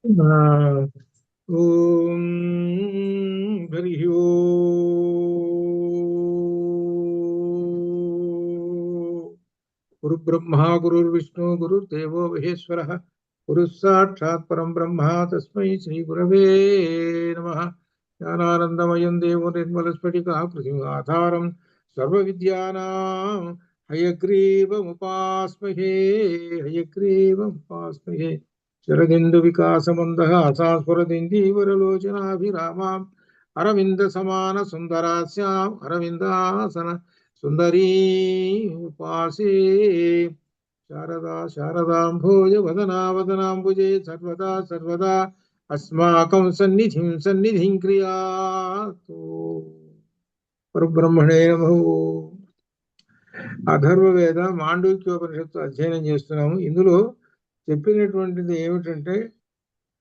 ॐ हरिः ओम्। गुरुब्रह्मा गुरुर्विष्णु गुरुर्देवो महेश्वरः गुरुः साक्षात् परं ब्रह्म तस्मै श्रीगुरवे नमः। ज्ञानानन्दमयं देवं निर्मलस्फटिकाकृतिम् आधारं सर्वविद्यानां हयग्रीवमुपास्महे हयग्रीवमुपास्महे। शरदिन्दु विकासमन्दः आशास्वरदिन्दीवरलोचनाभिरामाम् अरविन्द समान सुन्दरास्याम् अरविन्दासन सुन्दरी उपासे। शारदा शारदाम्भोज वदना वदनाम्बुजे सर्वदा सर्वदा अस्माकं सन्निधिं क्रियातु। పరబ్రహ్మణే నమః. అథర్వవేద మాండూక్యోపనిషత్తు అధ్యయనం చేస్తున్నాము. ఇందులో చెప్పినటువంటిది ఏమిటంటే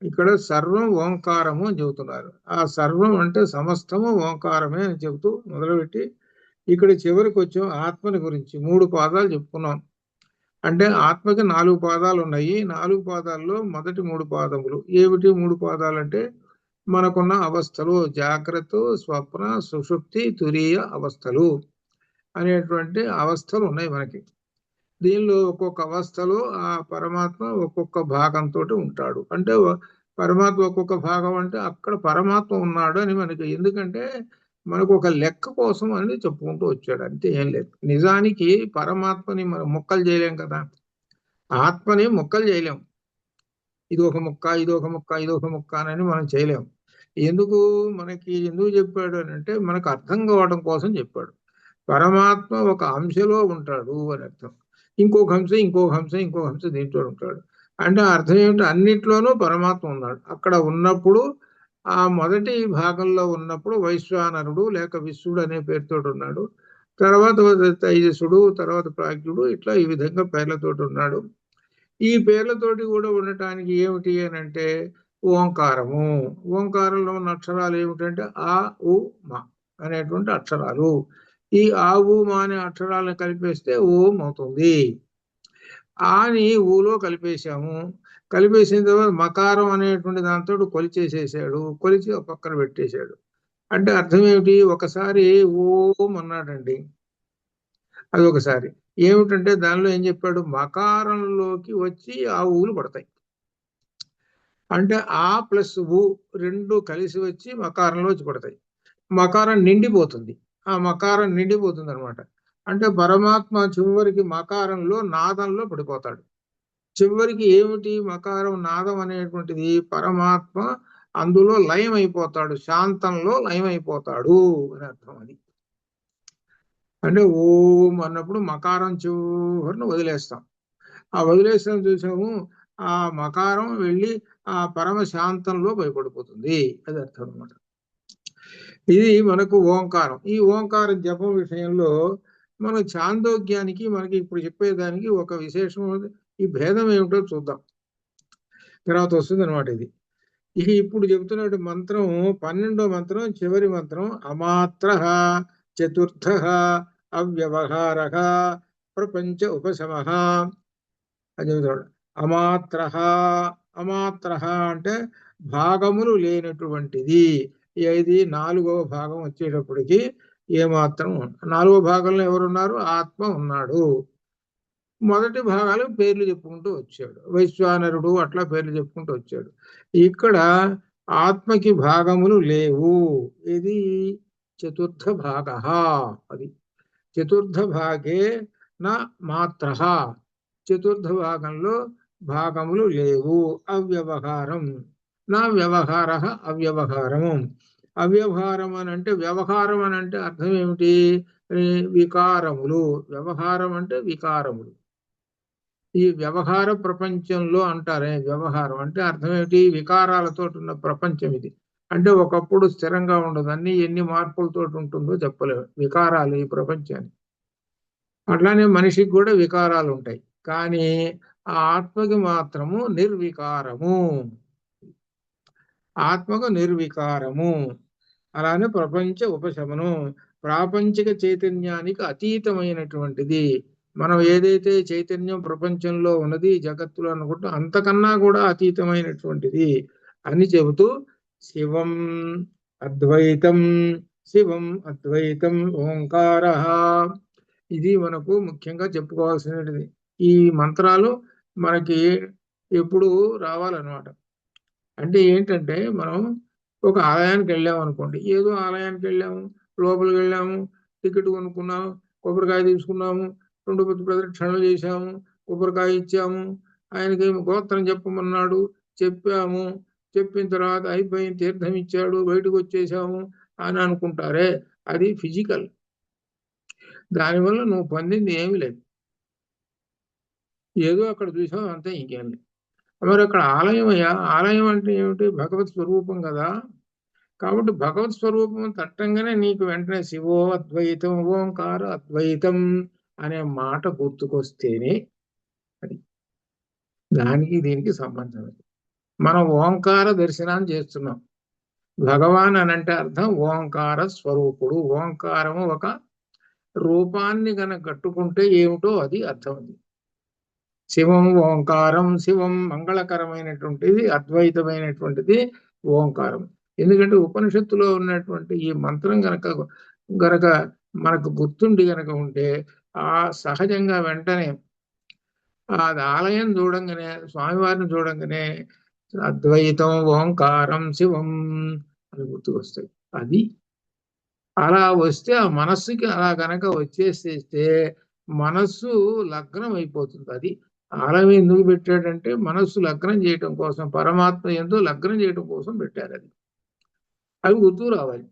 ఇక్కడ సర్వం ఓంకారము అని చెబుతున్నారు. ఆ సర్వం అంటే సమస్తము ఓంకారమే అని చెబుతూ మొదలుపెట్టి ఇక్కడ చివరికి వచ్చాం ఆత్మని గురించి 3 పాదాలు చెప్పుకున్నాం. అంటే ఆత్మకి 4 పాదాలు ఉన్నాయి. 4 పాదాల్లో మొదటి 3 పాదములు ఏమిటి? 3 పాదాలు అంటే మనకున్న అవస్థలు జాగ్రత్త, స్వప్న, సుషుప్తి, తురీయ అవస్థలు అనేటువంటి అవస్థలు ఉన్నాయి మనకి. దీనిలో ఒక్కొక్క అవస్థలో ఆ పరమాత్మ ఒక్కొక్క భాగంతో ఉంటాడు. అంటే పరమాత్మ ఒక్కొక్క భాగం అంటే అక్కడ పరమాత్మ ఉన్నాడు అని మనకి, ఎందుకంటే మనకు ఒక లెక్క కోసం అని చెప్పుకుంటూ వచ్చాడు, అంతే, ఏం లేదు. నిజానికి పరమాత్మని మనం ముక్కలు చేయలేం కదా, ఆత్మని ముక్కలు చేయలేం. ఇది ఒక ముక్క, ఇది ఒక ముక్క, ఇది ఒక ముక్క అని మనం చేయలేం. ఎందుకు చెప్పాడు అని అంటే మనకు అర్థం కావడం కోసం చెప్పాడు. పరమాత్మ ఒక అంశలో ఉంటాడు అని అర్థం. ఇంకొక అంశ ఇంకొక అంశ ఇంకొక అంశ దీంట్లో ఉంటాడు అంటే అర్థం ఏమిటి? అన్నిట్లోనూ పరమాత్మ ఉన్నాడు. అక్కడ ఉన్నప్పుడు ఆ మొదటి భాగంలో ఉన్నప్పుడు వైశ్వానరుడు లేక విశ్వడు అనే పేరుతో ఉన్నాడు. తర్వాత తైజసుడు, తర్వాత ప్రాజ్ఞుడు, ఇట్లా ఈ విధంగా పేర్లతోటి ఉన్నాడు. ఈ పేర్లతోటి కూడా ఉండటానికి ఏమిటి అని అంటే ఓంకారము. ఓంకారంలో ఉన్న అక్షరాలు ఏమిటంటే ఆ, ఉ, మా అనేటువంటి అక్షరాలు. ఈ ఆ, ఉ, మా అనే అక్షరాలను కలిపేస్తే ఓం అవుతుంది. ఆని ఊలో కలిపేశాము. కలిపేసిన తర్వాత మకారం అనేటువంటి దాంతో కొలిచేసేసాడు. కొలిచి ఒక పక్కన పెట్టేశాడు. అంటే అర్థం ఏమిటి? ఒకసారి ఓం అన్నాడండి, అది ఒకసారి. ఏమిటంటే దానిలో ఏం చెప్పాడు? మకారంలోకి వచ్చి ఆ ఊలు పడతాయి. అంటే ఆ ప్లస్ ఊ రెండు కలిసి వచ్చి మకారంలో వచ్చి పడతాయి. మకారం నిండిపోతుంది. ఆ మకారం నిండిపోతుంది అనమాట. అంటే పరమాత్మ చివరికి మకారంలో నాదంలో పడిపోతాడు. చివరికి ఏమిటి? మకారం నాదం అనేటువంటిది పరమాత్మ అందులో లయం అయిపోతాడు, శాంతంలో లయం అయిపోతాడు అని అర్థం. అది అంటే ఓం అన్నప్పుడు మకారం చివరిని వదిలేస్తాం. ఆ వదిలేస్తాం చూసాము, ఆ మకారం వెళ్ళి ఆ పరమ శాంతంలో భయపడిపోతుంది, అది అర్థం అనమాట. ఇది మనకు ఓంకారం. ఈ ఓంకారం జపం విషయంలో మన చాందోగ్యానికి మనకి ఇప్పుడు చెప్పేదానికి ఒక విశేషం, ఈ భేదం ఏమిటో చూద్దాం, తర్వాత వస్తుంది అనమాట ఇది. ఇక ఇప్పుడు చెబుతున్న మంత్రం 12వ మంత్రం, చివరి మంత్రం. అమాత్ర చతుర్థ అవ్యవహార ప్రపంచ ఉపశమ అని చెబుతాడు. అమాత్ర, అమాత్ర అంటే భాగములు లేనటువంటిది. ఇది 4వ భాగం వచ్చేటప్పటికి ఏమాత్రం. 4వ భాగంలో ఎవరున్నారు? ఆత్మ ఉన్నాడు. మొదటి భాగాలు పేర్లు చెప్పుకుంటూ వచ్చాడు, వైశ్వానరుడు అట్లా పేర్లు చెప్పుకుంటూ వచ్చాడు. ఇక్కడ ఆత్మకి భాగములు లేవు. ఇది చతుర్థ భాగ. అది చతుర్థ భాగే నా మాత్ర. చతుర్థ భాగంలో భాగములు లేవు. అవ్యవహారం నా వ్యవహార అవ్యవహారము. అవ్యవహారం అని అంటే, వ్యవహారం అని అంటే అర్థం ఏమిటి? వికారములు. వ్యవహారం అంటే వికారములు. ఈ వ్యవహార ప్రపంచంలో అంటారే, వ్యవహారం అంటే అర్థం ఏమిటి? వికారాలతో ఉన్న ప్రపంచం ఇది. అంటే ఒకప్పుడు స్థిరంగా ఉండదు, అన్ని ఎన్ని మార్పులతో ఉంటుందో చెప్పలేము. వికారాలు ఈ ప్రపంచాన్ని. అట్లానే మనిషికి కూడా వికారాలు ఉంటాయి, కానీ ఆ ఆత్మకి మాత్రము నిర్వికారము. ఆత్మకు నిర్వికారము. అలానే ప్రపంచ ఉపశమనం, ప్రాపంచిక చైతన్యానికి అతీతమైనటువంటిది. మనం ఏదైతే చైతన్యం ప్రపంచంలో ఉన్నది జగత్తులో అనుకుంటూ అంతకన్నా కూడా అతీతమైనటువంటిది అని చెబుతూ శివం అద్వైతం శివం అద్వైతం ఓంకార, ఇది మనకు ముఖ్యంగా చెప్పుకోవాల్సినది. ఈ మంత్రాలు మనకి ఎప్పుడు రావాలన్నమాట. అంటే ఏంటంటే మనం ఒక ఆలయానికి వెళ్ళాము అనుకోండి, ఏదో ఆలయానికి వెళ్ళాము, లోపలికి వెళ్ళాము, టికెట్ కొనుక్కున్నాము, కొబ్బరికాయ తీసుకున్నాము, 2 ప్రదక్షిణలు చేశాము, కొబ్బరికాయ ఇచ్చాము, ఆయనకి గోత్రం చెప్పమన్నాడు, చెప్పాము, చెప్పిన తర్వాత అయిపోయిన తీర్థం ఇచ్చాడు, బయటకు వచ్చేసాము అని అనుకుంటారే, అది ఫిజికల్. దానివల్ల నువ్వు పొందింది ఏమీ లేదు, ఏదో అక్కడ చూసావు అంతే, ఇంకేం లేదు. మరి అక్కడ ఆలయం అయ్యా, ఆలయం అంటే ఏమిటి? భగవత్ స్వరూపం కదా. కాబట్టి భగవత్ స్వరూపం తట్టంగానే నీకు వెంటనే శివో అద్వైతం ఓంకార అద్వైతం అనే మాట గుర్తుకొస్తేనే అది, దానికి దీనికి సంబంధం లేదు. మనం ఓంకార దర్శనాన్ని చేస్తున్నాం. భగవాన్ అని అంటే అర్థం ఓంకార స్వరూపుడు. ఓంకారము ఒక రూపాన్ని గనక కట్టుకుంటే ఏమిటో అది అర్థం. అది శివం ఓంకారం, శివం మంగళకరమైనటువంటిది, అద్వైతమైనటువంటిది ఓంకారం. ఎందుకంటే ఉపనిషత్తులో ఉన్నటువంటి ఈ మంత్రం గనక మనకు గుర్తుండి గనక ఉంటే ఆ సహజంగా వెంటనే ఆ ఆలయం చూడంగానే, స్వామివారిని చూడంగానే అద్వైతం ఓంకారం శివం అని గుర్తుకొస్తాయి. అది అలా వస్తే ఆ మనస్సుకి అలా గనక వచ్చేసేస్తే మనస్సు లగ్నం అయిపోతుంది. అది ఆలయం ఎందుకు పెట్టాడంటే మనస్సు లగ్నం చేయటం కోసం, పరమాత్మ ఎంతో లగ్నం చేయటం కోసం పెట్టారు. అది అవి గుర్తు రావాలి.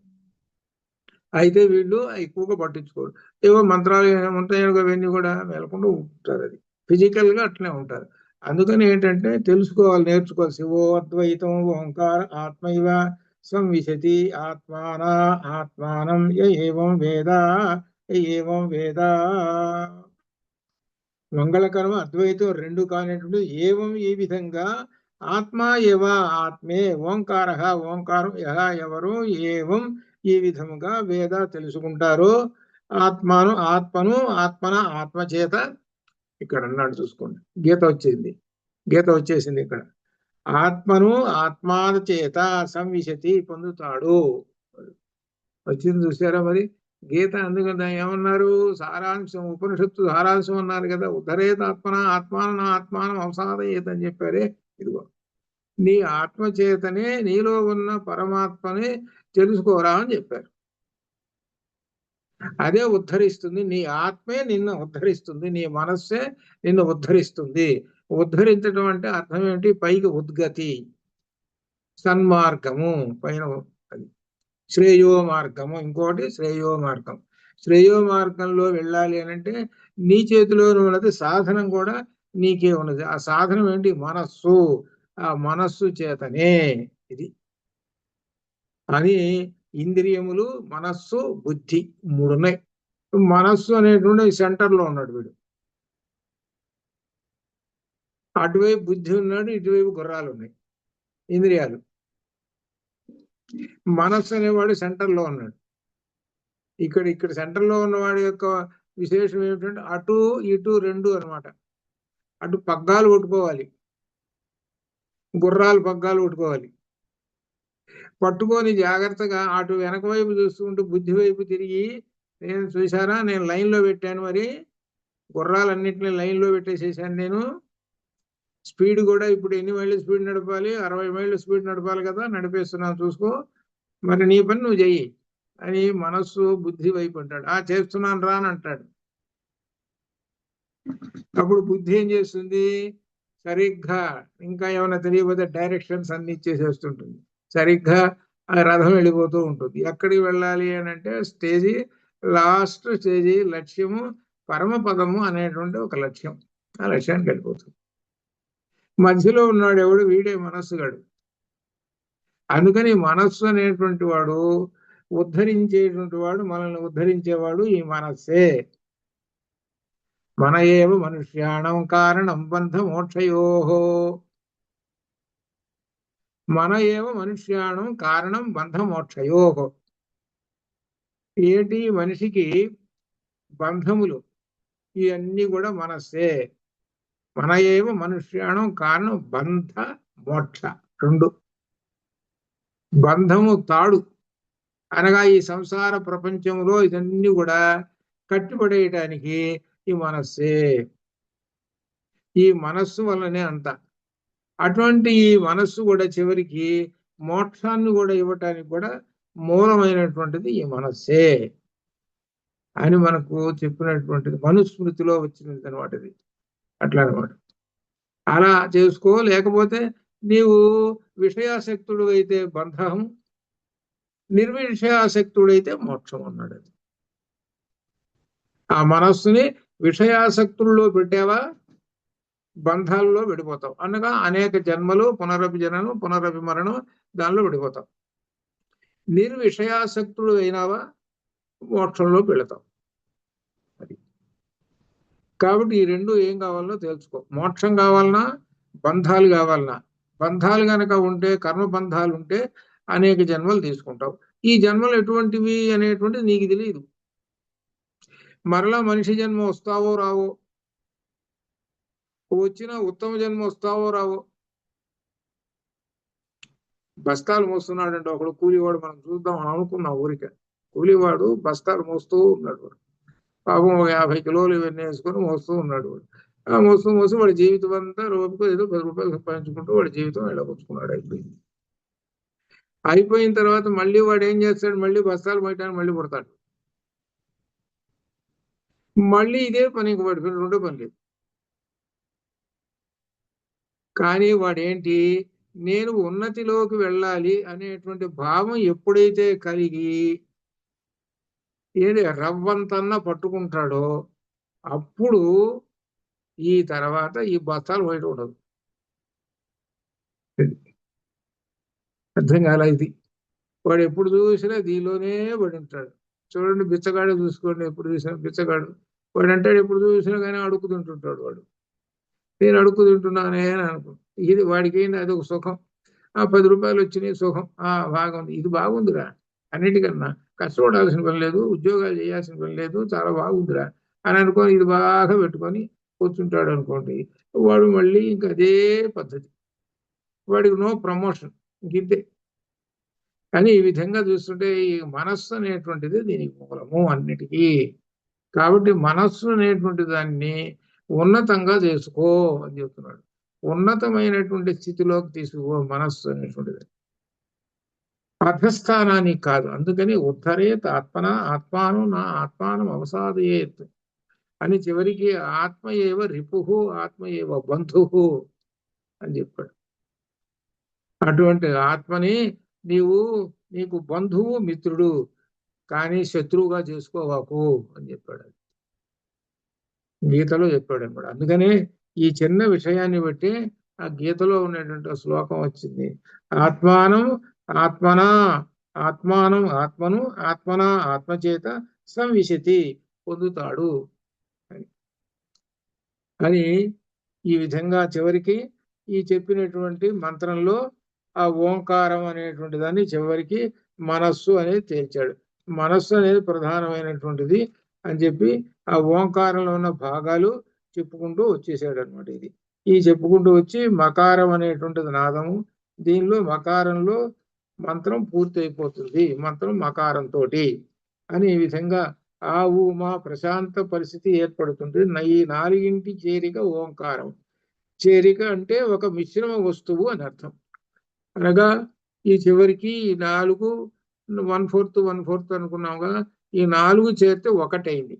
అయితే వీళ్ళు ఎక్కువగా పట్టించుకోరు. ఏవో మంత్రాలు ఉంటాయి అవన్నీ కూడా మేలకుండా ఉంటారు. అది ఫిజికల్ గా అట్లనే ఉంటారు. అందుకని ఏంటంటే తెలుసుకోవాలి, నేర్చుకోవాలి. శివో అద్వైతం ఓంకార ఆత్మైవ సంవిశతి ఆత్మాన ఆత్మానం ఏవం వేద ఏవం వేద. మంగళకరం అద్వైతం రెండు కానిటువంటి ఏవం, ఈ విధంగా ఆత్మ ఏవ ఆత్మే ఓంకార ఓంకారం యహ ఎవరు ఏవం ఈ విధముగా వేద తెలుసుకుంటారో ఆత్మను ఆత్మను ఆత్మన ఆత్మచేత, ఇక్కడ అన్నాడు చూసుకోండి, గీత వచ్చింది, గీత వచ్చేసింది ఇక్కడ. ఆత్మను ఆత్మాన చేత సంవిశతి పొందుతాడు, వచ్చింది చూసారా మరి గీత. అందుకని ఏమన్నారు? సారాంశం, ఉపనిషత్తు సారాంశం అన్నారు కదా, ఉద్ధరేత ఆత్మన ఆత్మాన ఆత్మానం అవసాదయేత అని చెప్పారే. ఇదిగో నీ ఆత్మ చేతనే నీలో ఉన్న పరమాత్మని తెలుసుకోరా అని చెప్పారు. అదే ఉద్ధరిస్తుంది, నీ ఆత్మే నిన్ను ఉద్ధరిస్తుంది, నీ మనస్సే నిన్ను ఉద్ధరిస్తుంది. ఉద్ధరించడం అంటే అర్థం ఏంటి? పైకి ఉద్గతి, సన్మార్గము పైన, అది శ్రేయో మార్గము, ఇంకోటి శ్రేయో మార్గం. శ్రేయో మార్గంలో వెళ్ళాలి అని అంటే నీ చేతిలో ఉన్నది, సాధనం కూడా నీకే ఉన్నది. ఆ సాధనం ఏంటి? మనస్సు. ఆ మనస్సు చేతనే ఇది అని. ఇంద్రియములు, మనస్సు, బుద్ధి మూడు ఉన్నాయి. మనస్సు అనేటువంటి సెంటర్లో ఉన్నాడు వీడు, అటువైపు బుద్ధి ఉన్నాడు, ఇటువైపు గుర్రాలు ఉన్నాయి, ఇంద్రియాలు. మనస్సు అనేవాడు సెంటర్లో ఉన్నాడు. ఇక్కడ ఇక్కడ సెంటర్లో ఉన్నవాడి యొక్క విశేషం ఏమిటంటే అటు ఇటు రెండు అనమాట. అటు పగ్గాలు కొట్టుకోవాలి, గుర్రాలు పగ్గాలు కొట్టుకోవాలి, పట్టుకొని జాగ్రత్తగా అటు వెనక వైపు చూసుకుంటూ బుద్ధి వైపు తిరిగి, నేను చూసారా, నేను లైన్లో పెట్టాను, మరి గుర్రాలన్నింటినీ లైన్లో పెట్టేసేసాను నేను. స్పీడ్ కూడా ఇప్పుడు ఎన్ని మైళ్ళు స్పీడ్ నడపాలి? 60 మైళ్ళు స్పీడ్ నడపాలి కదా, నడిపేస్తున్నాను చూసుకో, మరి నీ పని నువ్వు చెయ్యి అని మనస్సు బుద్ధి వైపు అంటాడు. చేస్తున్నాను రా అని అంటాడు. అప్పుడు బుద్ధి ఏం చేస్తుంది? సరిగ్గా ఇంకా ఏమైనా తెలియకపోతే డైరెక్షన్స్ అన్ని ఇచ్చేసేస్తుంటుంది. సరిగ్గా ఆ రథం వెళ్ళిపోతూ ఉంటుంది. ఎక్కడికి వెళ్ళాలి అని అంటే స్టేజీ, లాస్ట్ స్టేజీ లక్ష్యము పరమపదము అనేటువంటి ఒక లక్ష్యం. ఆ లక్ష్యానికి వెళ్ళిపోతుంది. మధ్యలో ఉన్నాడు ఎవడు? వీడే మనస్సుగాడు. అందుకని మనస్సు అనేటువంటి వాడు ఉద్ధరించేటువంటి వాడు, మనల్ని ఉద్ధరించేవాడు ఈ మనస్సే. మన ఏవ మనుష్యాణం కారణం బంధ మోక్షయో. మన ఏవ మనుష్యాణం కారణం బంధ మోక్షయో. ఏంటి? మనిషికి బంధములు, ఇవన్నీ కూడా మనస్సే. మన ఏవ మనుష్యాణం కారణం బంధ మోక్ష రెండు. బంధము తాడు అనగా ఈ సంసార ప్రపంచంలో ఇదన్నీ కూడా కట్టిపడేయటానికి ఈ మనస్సే. ఈ మనస్సు వల్లనే అంత. అటువంటి ఈ మనస్సు కూడా చివరికి మోక్షాన్ని కూడా ఇవ్వటానికి కూడా మూలమైనటువంటిది ఈ మనస్సే అని మనకు చెప్పినటువంటిది మనుస్మృతిలో వచ్చినది అనమాట. ఇది అట్లా అనమాట. అలా చేసుకో. లేకపోతే నీవు విషయాసక్తుడు అయితే బంధం, నిర్విషయాసక్తుడైతే మోక్షం అన్నాడు. అది ఆ మనస్సుని విషయాసక్తుల్లో పెట్టావా బంధాల్లో విడిపోతావు. అనగా అనేక జన్మలు, పునరపి జననం, పునరపి మరణం, దానిలో విడిపోతావు. నిర్విషయాసక్తుడు అయినావా మోక్షంలో వెళతావు. అది కాబట్టి ఈ రెండు ఏం కావాలనో తెలుసుకో. మోక్షం కావాలన్నా బంధాలు కావాలన్నా. బంధాలు గనక ఉంటే, కర్మ బంధాలు ఉంటే అనేక జన్మలు తీసుకుంటావు. ఈ జన్మలు ఎటువంటివి అనేటువంటిది నీకు తెలియదు. మరలా మనిషి జన్మ వస్తావో రావో, వచ్చిన ఉత్తమ జన్మ వస్తావో రావో. బస్తాలు మోస్తున్నాడంటే ఒకడు కూలివాడు, మనం చూద్దాం అని అనుకున్నాం ఊరికే. కూలివాడు బస్తాలు మోస్తూ ఉన్నాడు. పాపం 50 కిలోలు ఇవన్నీ వేసుకొని మోస్తూ ఉన్నాడు వాడు. ఆ మోస్తూ వాడి జీవితం అంతా రోజుకు ఏదో 10 రూపాయలు సంపాదించుకుంటూ వాడి జీవితం వెళ్ళగొచ్చుకున్నాడు. అయిపోయిన తర్వాత మళ్ళీ వాడు ఏం చేస్తాడు? మళ్ళీ బస్తాలు మోయటానికి మళ్ళీ పుడతాడు. మళ్ళీ ఇదే పని ఇంక వాడి రెండో పని లేదు. కానీ వాడేంటి, నేను ఉన్నతిలోకి వెళ్ళాలి అనేటువంటి భావం ఎప్పుడైతే కలిగి ఏది రవ్వంతన్నా పట్టుకుంటాడో అప్పుడు ఈ తర్వాత ఈ బస్తాలు బయట ఉండదు. అర్థం కాల ఇది. వాడు ఎప్పుడు చూసినా దీనిలోనే పడి ఉంటాడు. చూడండి, బిచ్చగాడు చూసుకోండి, ఎప్పుడు చూసినా బిచ్చగాడు. వాడు అంటాడు ఎప్పుడు చూసినా కానీ అడుక్కుతుంటుంటాడు వాడు. నేను అడుక్కుతుంటున్నానే అని అనుకో. ఇది వాడికి ఏంది, అది ఒక సుఖం. ఆ 10 రూపాయలు వచ్చినాయి సుఖం. బాగుంది, ఇది బాగుందిరా, అన్నిటికన్నా కష్టపడాల్సిన పని లేదు, ఉద్యోగాలు చేయాల్సిన పని లేదు, చాలా బాగుందిరా అని అనుకొని ఇది బాగా పెట్టుకొని కూర్చుంటాడు అనుకోండి. వాడు మళ్ళీ ఇంకా అదే పద్ధతి, వాడికి నో ప్రమోషన్, ఇంకింతే. కానీ ఈ విధంగా చూస్తుంటే ఈ మనస్సు అనేటువంటిది దీనికి మూలము అన్నిటికీ. కాబట్టి మనస్సు అనేటువంటి దాన్ని ఉన్నతంగా చేసుకో అని చెప్తున్నాడు. ఉన్నతమైనటువంటి స్థితిలోకి తీసుకో మనస్సు అనేటువంటిది, అధస్థానానికి కాదు. అందుకని ఉద్ధరేత్ ఆత్మన ఆత్మానం నా ఆత్మానం అవసాదయేత్ అని చివరికి ఆత్మ ఏవ రిపుహు ఆత్మ ఏవ బంధువు అని చెప్పాడు. అటువంటి ఆత్మని నీకు బంధువు మిత్రుడు, కానీ శత్రువుగా చేసుకోవాకు అని చెప్పాడు. గీతలో చెప్పాడు అనమాట. అందుకనే ఈ చిన్న విషయాన్ని బట్టి ఆ గీతలో ఉన్నటువంటి శ్లోకం వచ్చింది. ఆత్మానం ఆత్మన ఆత్మానం ఆత్మను ఆత్మన ఆత్మచేత సంవిశతి పొందుతాడు అని ఈ విధంగా చివరికి ఈ చెప్పినటువంటి మంత్రంలో ఆ ఓంకారం అనేటువంటి దాన్ని చివరికి మనస్సు అనేది తేల్చాడు. మనస్సు అనేది ప్రధానమైనటువంటిది అని చెప్పి ఆ ఓంకారంలో ఉన్న భాగాలు చెప్పుకుంటూ వచ్చేసాడు అనమాట. ఈ చెప్పుకుంటూ వచ్చి మకారం అనేటువంటిది నాదము, దీనిలో మకారంలో మంత్రం పూర్తి అయిపోతుంది, మంత్రం మకారంతో అని ఈ విధంగా ఆ మా ప్రశాంత పరిస్థితి ఏర్పడుతుంది. ఈ 4 చేరిక ఓంకారం. చేరిక అంటే ఒక మిశ్రమ వస్తువు అని అర్థం. అనగా ఈ చివరికి ఈ 4 1/4 అనుకున్నాం కదా, ఈ 4 చేరితే ఒకటైంది.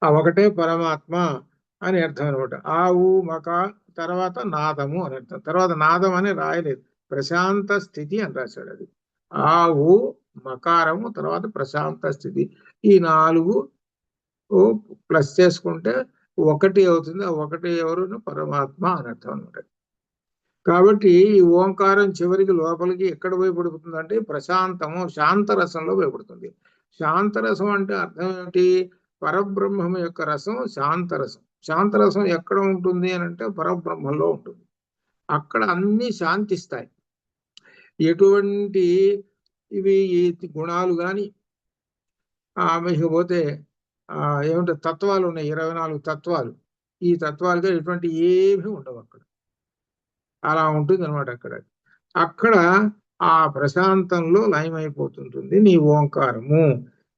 ఆ ఒకటే పరమాత్మ అని అర్థం అనమాట. మక తర్వాత నాదము అని అర్థం. తర్వాత నాదం అని రాయలేదు, ప్రశాంత స్థితి అని రాశాడు. అది మకారము తర్వాత ప్రశాంత స్థితి. ఈ 4 ప్లస్ చేసుకుంటే ఒకటి అవుతుంది. ఆ ఒకటి ఎవరు? పరమాత్మ అని అర్థం అనమాట. కాబట్టి ఈ ఓంకారం చివరికి లోపలికి ఎక్కడ భయపడుతుంది అంటే ప్రశాంతము, శాంతరసంలో భయపడుతుంది. శాంతరసం అంటే అర్థం ఏమిటి? పరబ్రహ్మం యొక్క రసం శాంతరసం. శాంతరసం ఎక్కడ ఉంటుంది అని అంటే పరబ్రహ్మంలో ఉంటుంది. అక్కడ అన్ని శాంతిస్తాయి. ఎటువంటి ఇవి గుణాలు కానీ ఇకపోతే ఏమంటే తత్వాలు ఉన్నాయి, 24 తత్వాలు. ఈ తత్వాలుగా ఇటువంటి ఏమీ ఉండవు అక్కడ. అలా ఉంటుంది అనమాట అక్కడ. అక్కడ ఆ ప్రశాంతంలో లయమైపోతుంటుంది నీ ఓంకారము.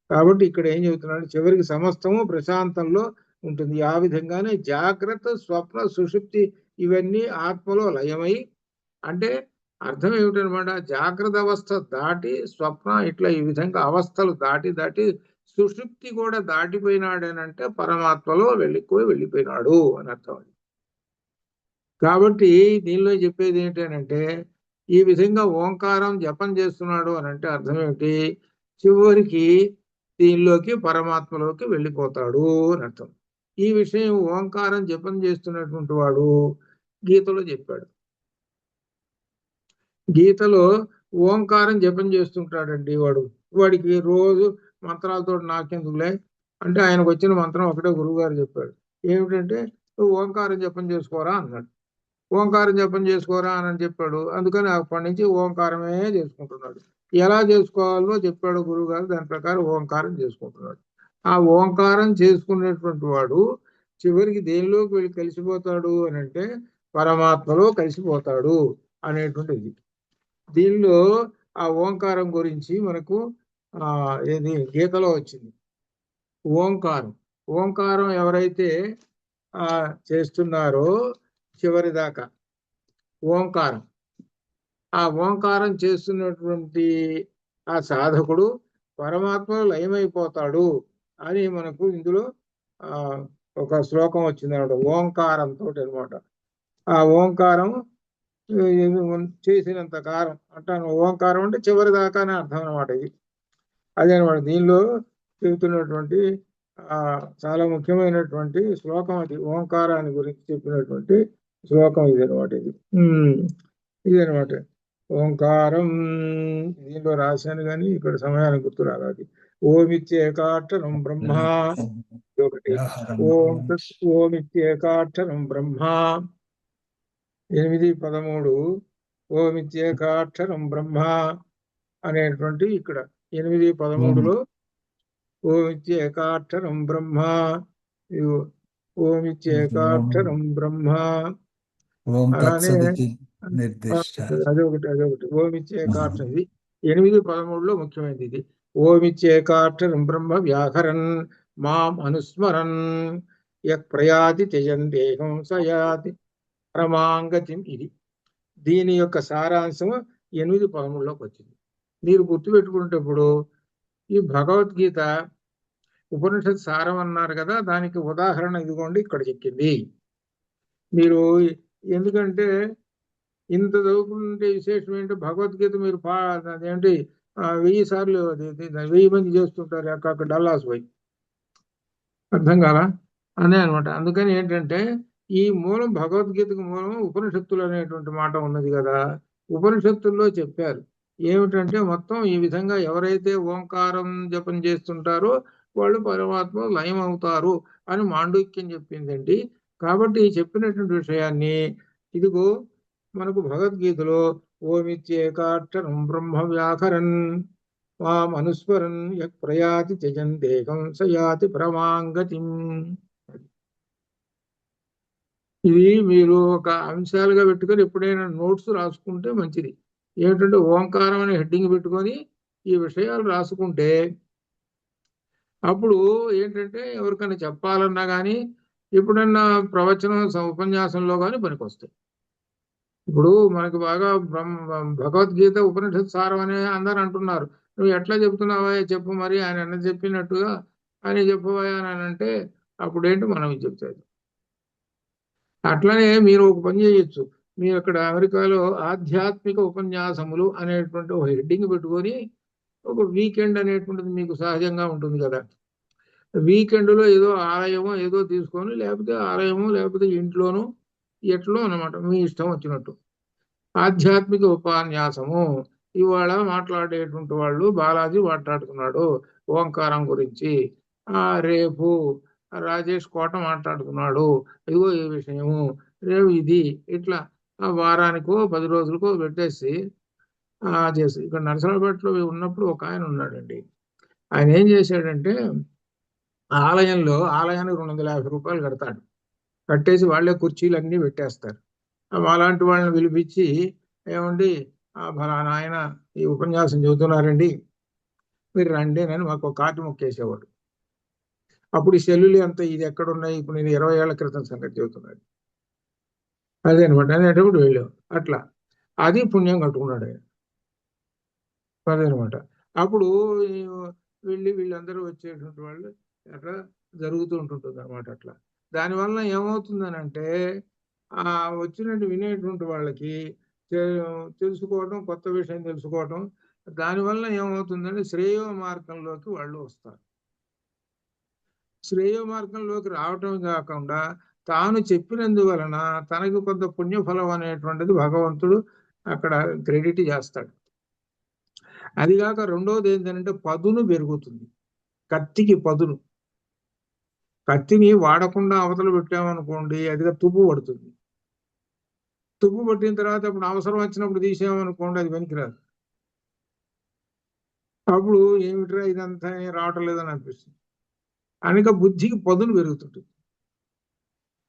కాబట్టి ఇక్కడ ఏం చెబుతున్నాడు, చివరికి సమస్తము ప్రశాంతంలో ఉంటుంది. ఆ విధంగానే జాగ్రత్త, స్వప్న, సుషుప్తి ఇవన్నీ ఆత్మలో లయమై, అంటే అర్థం ఏమిటనమాట, జాగ్రత్త అవస్థ దాటి స్వప్న ఇట్లా ఈ విధంగా అవస్థలు దాటి దాటి సుషుప్తి కూడా దాటిపోయినాడనంటే పరమాత్మలో వెళ్ళిపోయినాడు అని అర్థం. కాబట్టి దీనిలో చెప్పేది ఏంటంటే, ఈ విధంగా ఓంకారం జపం చేస్తున్నాడు అని అంటే అర్థం ఏమిటి, చివరికి దీనిలోకి పరమాత్మలోకి వెళ్ళిపోతాడు అని అర్థం. ఈ విషయం ఓంకారం జపం చేస్తున్నటువంటి వాడు గీతలో చెప్పాడు. గీతలో ఓంకారం జపం చేస్తుంటాడండి వాడికి రోజు మంత్రాలతో నాకెందుకులే అంటే ఆయనకు వచ్చిన మంత్రం ఒకటే గురువు గారు చెప్పాడు. ఏమిటంటే నువ్వు ఓంకారం జపం చేసుకోరా అన్నాడు. ఓంకారం జపం చేసుకోరా అని చెప్పాడు. అందుకని అప్పటి నుంచి ఓంకారమే చేసుకుంటున్నాడు. ఎలా చేసుకోవాలో చెప్పాడు గురువు గారు, దాని ప్రకారం ఓంకారం చేసుకుంటున్నాడు. ఆ ఓంకారం చేసుకునేటువంటి వాడు చివరికి దేనిలోకి వెళ్ళి కలిసిపోతాడు అని అంటే పరమాత్మలో కలిసిపోతాడు అనేటువంటిది. దీనిలో ఆ ఓంకారం గురించి మనకు ఏది గీతలో వచ్చింది. ఓంకారం ఎవరైతే చేస్తున్నారో చివరి దాకా ఆ ఓంకారం చేస్తున్నటువంటి ఆ సాధకుడు పరమాత్మలో లయమైపోతాడు అని మనకు ఇందులో ఒక శ్లోకం వచ్చింది అన్నమాట, ఓంకారంతో అనమాట. ఆ ఓంకారం చేసినంత కాలం అంటాను. ఓంకారం అంటే చివరి దాకానే అర్థం అనమాట. ఇది అదే అనమాట దీనిలో చెబుతున్నటువంటి చాలా ముఖ్యమైనటువంటి శ్లోకం అది. ఓంకారాన్ని గురించి చెప్పినటువంటి శ్లోకం ఇది అనమాట. ఇది అనమాట ఓంకారం. దీనిలో రాశాను కానీ ఇక్కడ సమయానికి గుర్తు రాదు. ఓమిత్యేకాక్షరం బ్రహ్మ, ఒకటి ఓమిత్యేకాక్షరం బ్రహ్మ 8:13 ఓమిత్యేకాక్షరం బ్రహ్మ అనేటువంటి ఇక్కడ 8:13లో ఓమిత్యేకాక్షరం బ్రహ్మ, ఓమిత్యేకాక్షరం బ్రహ్మ. అలానే అదొకటి ఓమిత్యేకాక్షరం, ఇది 8:13లో ముఖ్యమైనది. ఇది ఓమిత్యేకాక్షరం బ్రహ్మ వ్యాహరన్ మాం అనుస్మరన్ ప్రయాతి త్యజన్ దేహం సయాతి పరమాంగతిం. ఇది దీని యొక్క సారాంశం 8:13లోకి వచ్చింది. మీరు గుర్తుపెట్టుకునేటప్పుడు ఈ భగవద్గీత ఉపనిషత్ సారం అన్నారు కదా, దానికి ఉదాహరణ ఇదిగోండి ఇక్కడ చెక్కింది. మీరు ఎందుకంటే ఇంత చదువుకుంటే విశేషం ఏంటి, భగవద్గీత మీరు అదేంటి 1000 సార్లు 1000 మంది చేస్తుంటారు అక్కడ డల్లాస్ పోయి, అర్థం కాలా అనే అనమాట. అందుకని ఏంటంటే ఈ మూలం భగవద్గీతకు మూలం ఉపనిషత్తులు అనేటువంటి మాట ఉన్నది కదా. ఉపనిషత్తుల్లో చెప్పారు ఏమిటంటే మొత్తం ఈ విధంగా ఎవరైతే ఓంకారం జపం చేస్తుంటారో వాళ్ళు పరమాత్మ లయం అవుతారు అని మాండూక్యం చెప్పిందండి. కాబట్టి చెప్పినటువంటి విషయాన్ని ఇదిగో మనకు భగవద్గీతలో ఓమిత్యేకాక్షరం బ్రహ్మ వ్యాకరన్ మాం అనుస్మరన్ ప్రయాతి త్యజన్ దేహం సయాతి పరమాంగతిం. ఇది మీరు ఒక అంశాలుగా పెట్టుకొని ఎప్పుడైనా నోట్స్ రాసుకుంటే మంచిది. ఏమిటంటే ఓంకారం అనే హెడ్డింగ్ పెట్టుకొని ఈ విషయాలు రాసుకుంటే అప్పుడు ఏంటంటే ఎవరికైనా చెప్పాలన్నా కానీ ఎప్పుడన్నా ప్రవచనం ఉపన్యాసంలో కానీ పనికొస్తాయి. ఇప్పుడు మనకు బాగా భగవద్గీత ఉపనిషత్ సారం అని అందరు అంటున్నారు. నువ్వు ఎట్లా చెప్తున్నావా చెప్పు, మరి ఆయన చెప్పినట్టుగా ఆయన చెప్పవా అని అంటే అప్పుడేంటి మనం చెప్తాడు. అట్లనే మీరు ఒక పని చేయొచ్చు. మీరు అక్కడ అమెరికాలో ఆధ్యాత్మిక ఉపన్యాసములు అనేటువంటి ఒక హెడ్డింగ్ పెట్టుకొని ఒక వీకెండ్ అనేటువంటిది మీకు సహజంగా ఉంటుంది కదా. వీకెండ్లో ఏదో ఆలయమో ఏదో తీసుకొని, లేకపోతే ఆలయమో లేకపోతే ఇంట్లోనూ ఎట్లో అనమాట మీ ఇష్టం వచ్చినట్టు ఆధ్యాత్మిక ఉపన్యాసము. ఇవాళ మాట్లాడేటువంటి వాళ్ళు బాలాజీ మాట్లాడుతున్నాడు ఓంకారం గురించి, రేపు రాజేష్ కోట మాట్లాడుతున్నాడు ఇదిగో ఈ విషయము, రేపు ఇది, ఇట్లా వారానికో 10 రోజులకో పెట్టేసి చేసి. ఇక్కడ నరసరావుపేటలో ఉన్నప్పుడు ఒక ఆయన ఉన్నాడండి. ఆయన ఏం చేశాడంటే ఆలయానికి 250 రూపాయలు కడతాడు. కట్టేసి వాళ్ళే కుర్చీలు అన్నీ పెట్టేస్తారు. అలాంటి వాళ్ళని పిలిపించి, ఏమండి ఫలానా ఆయన ఈ ఉపన్యాసం చెబుతున్నారండి, మీరు రండి అని మాకు ఒక కార్డు మొక్కేసేవాడు. అప్పుడు ఈ సెల్లులు ఎంత ఇది ఎక్కడున్నాయి, ఇప్పుడు నేను 20 ఏళ్ల క్రితం సంగతి చెబుతున్నాను. అదే అనమాట, అనేటప్పుడు వెళ్ళాం. అట్లా అది పుణ్యం కట్టుకున్నాడు ఆయన. అదనమాట. అప్పుడు ఈ వీళ్ళందరూ వచ్చేటువంటి వాళ్ళు అట్లా జరుగుతూ ఉంటుంటుంది అనమాట. అట్లా దానివల్ల ఏమవుతుందనంటే ఆ వచ్చినట్టు వినేటువంటి వాళ్ళకి తెలుసుకోవటం, కొత్త విషయం తెలుసుకోవటం, దానివల్ల ఏమవుతుందంటే శ్రేయో మార్గంలోకి వాళ్ళు వస్తారు. శ్రేయో మార్గంలోకి రావటం కాకుండా తాను చెప్పినందువలన తనకి కొంత పుణ్యఫలం అనేటువంటిది భగవంతుడు అక్కడ క్రెడిట్ చేస్తాడు. అదిగాక రెండవది ఏంటంటే పదును పెరుగుతుంది. కత్తికి పదును. కత్తిని వాడకుండా అవతల పెట్టామనుకోండి, అదిగా తుప్పు పడుతుంది. తుప్పు పట్టిన తర్వాత అప్పుడు అవసరం వచ్చినప్పుడు తీసామనుకోండి, అది పనికిరాదు. అప్పుడు ఏమిట్రా ఇదంతా రావటం లేదని అనిపిస్తుంది. అనేక బుద్ధికి పదును పెరుగుతుంటుంది.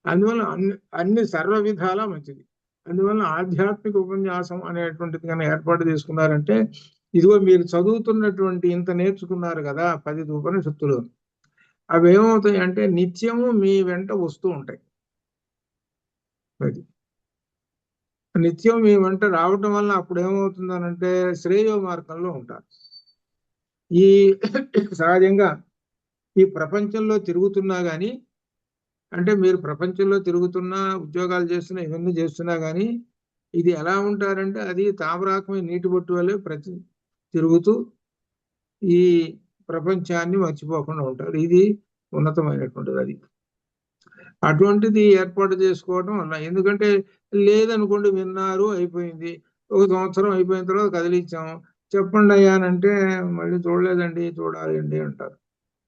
అందువల్ల అన్ని సర్వ విధాలా మంచిది. అందువల్ల ఆధ్యాత్మిక ఉపన్యాసం అనేటువంటిది కన్నా ఏర్పాటు చేసుకున్నారంటే, ఇదిగో మీరు చదువుతున్నటువంటి ఇంత నేర్చుకున్నారు కదా 10 ఉపనిషత్తులు, అవి ఏమవుతాయి అంటే నిత్యము మీ వెంట వస్తూ ఉంటాయి. అది నిత్యం మీ వెంట రావటం వల్ల అప్పుడు ఏమవుతుందనంటే శ్రేయో మార్గంలో ఉంటారు. ఈ సహజంగా ఈ ప్రపంచంలో తిరుగుతున్నా గాని, అంటే మీరు ప్రపంచంలో తిరుగుతున్నా, ఉద్యోగాలు చేస్తున్నా, ఇవన్నీ చేస్తున్నా గానీ ఇది ఎలా ఉంటారంటే అది తామరాకమైన నీటి బొట్టు వల్లే తిరుగుతూ ఈ ప్రపంచాన్ని మర్చిపోకుండా ఉంటారు. ఇది ఉన్నతమైనటువంటిది. అది అటువంటిది ఏర్పాటు చేసుకోవడం వల్ల, ఎందుకంటే లేదనుకోండి విన్నారు అయిపోయింది, 1 సంవత్సరం అయిపోయిన తర్వాత కదిలించాం, చెప్పండి అయ్యా అంటే మళ్ళీ చూడలేదండి చూడాలి అండి అంటారు.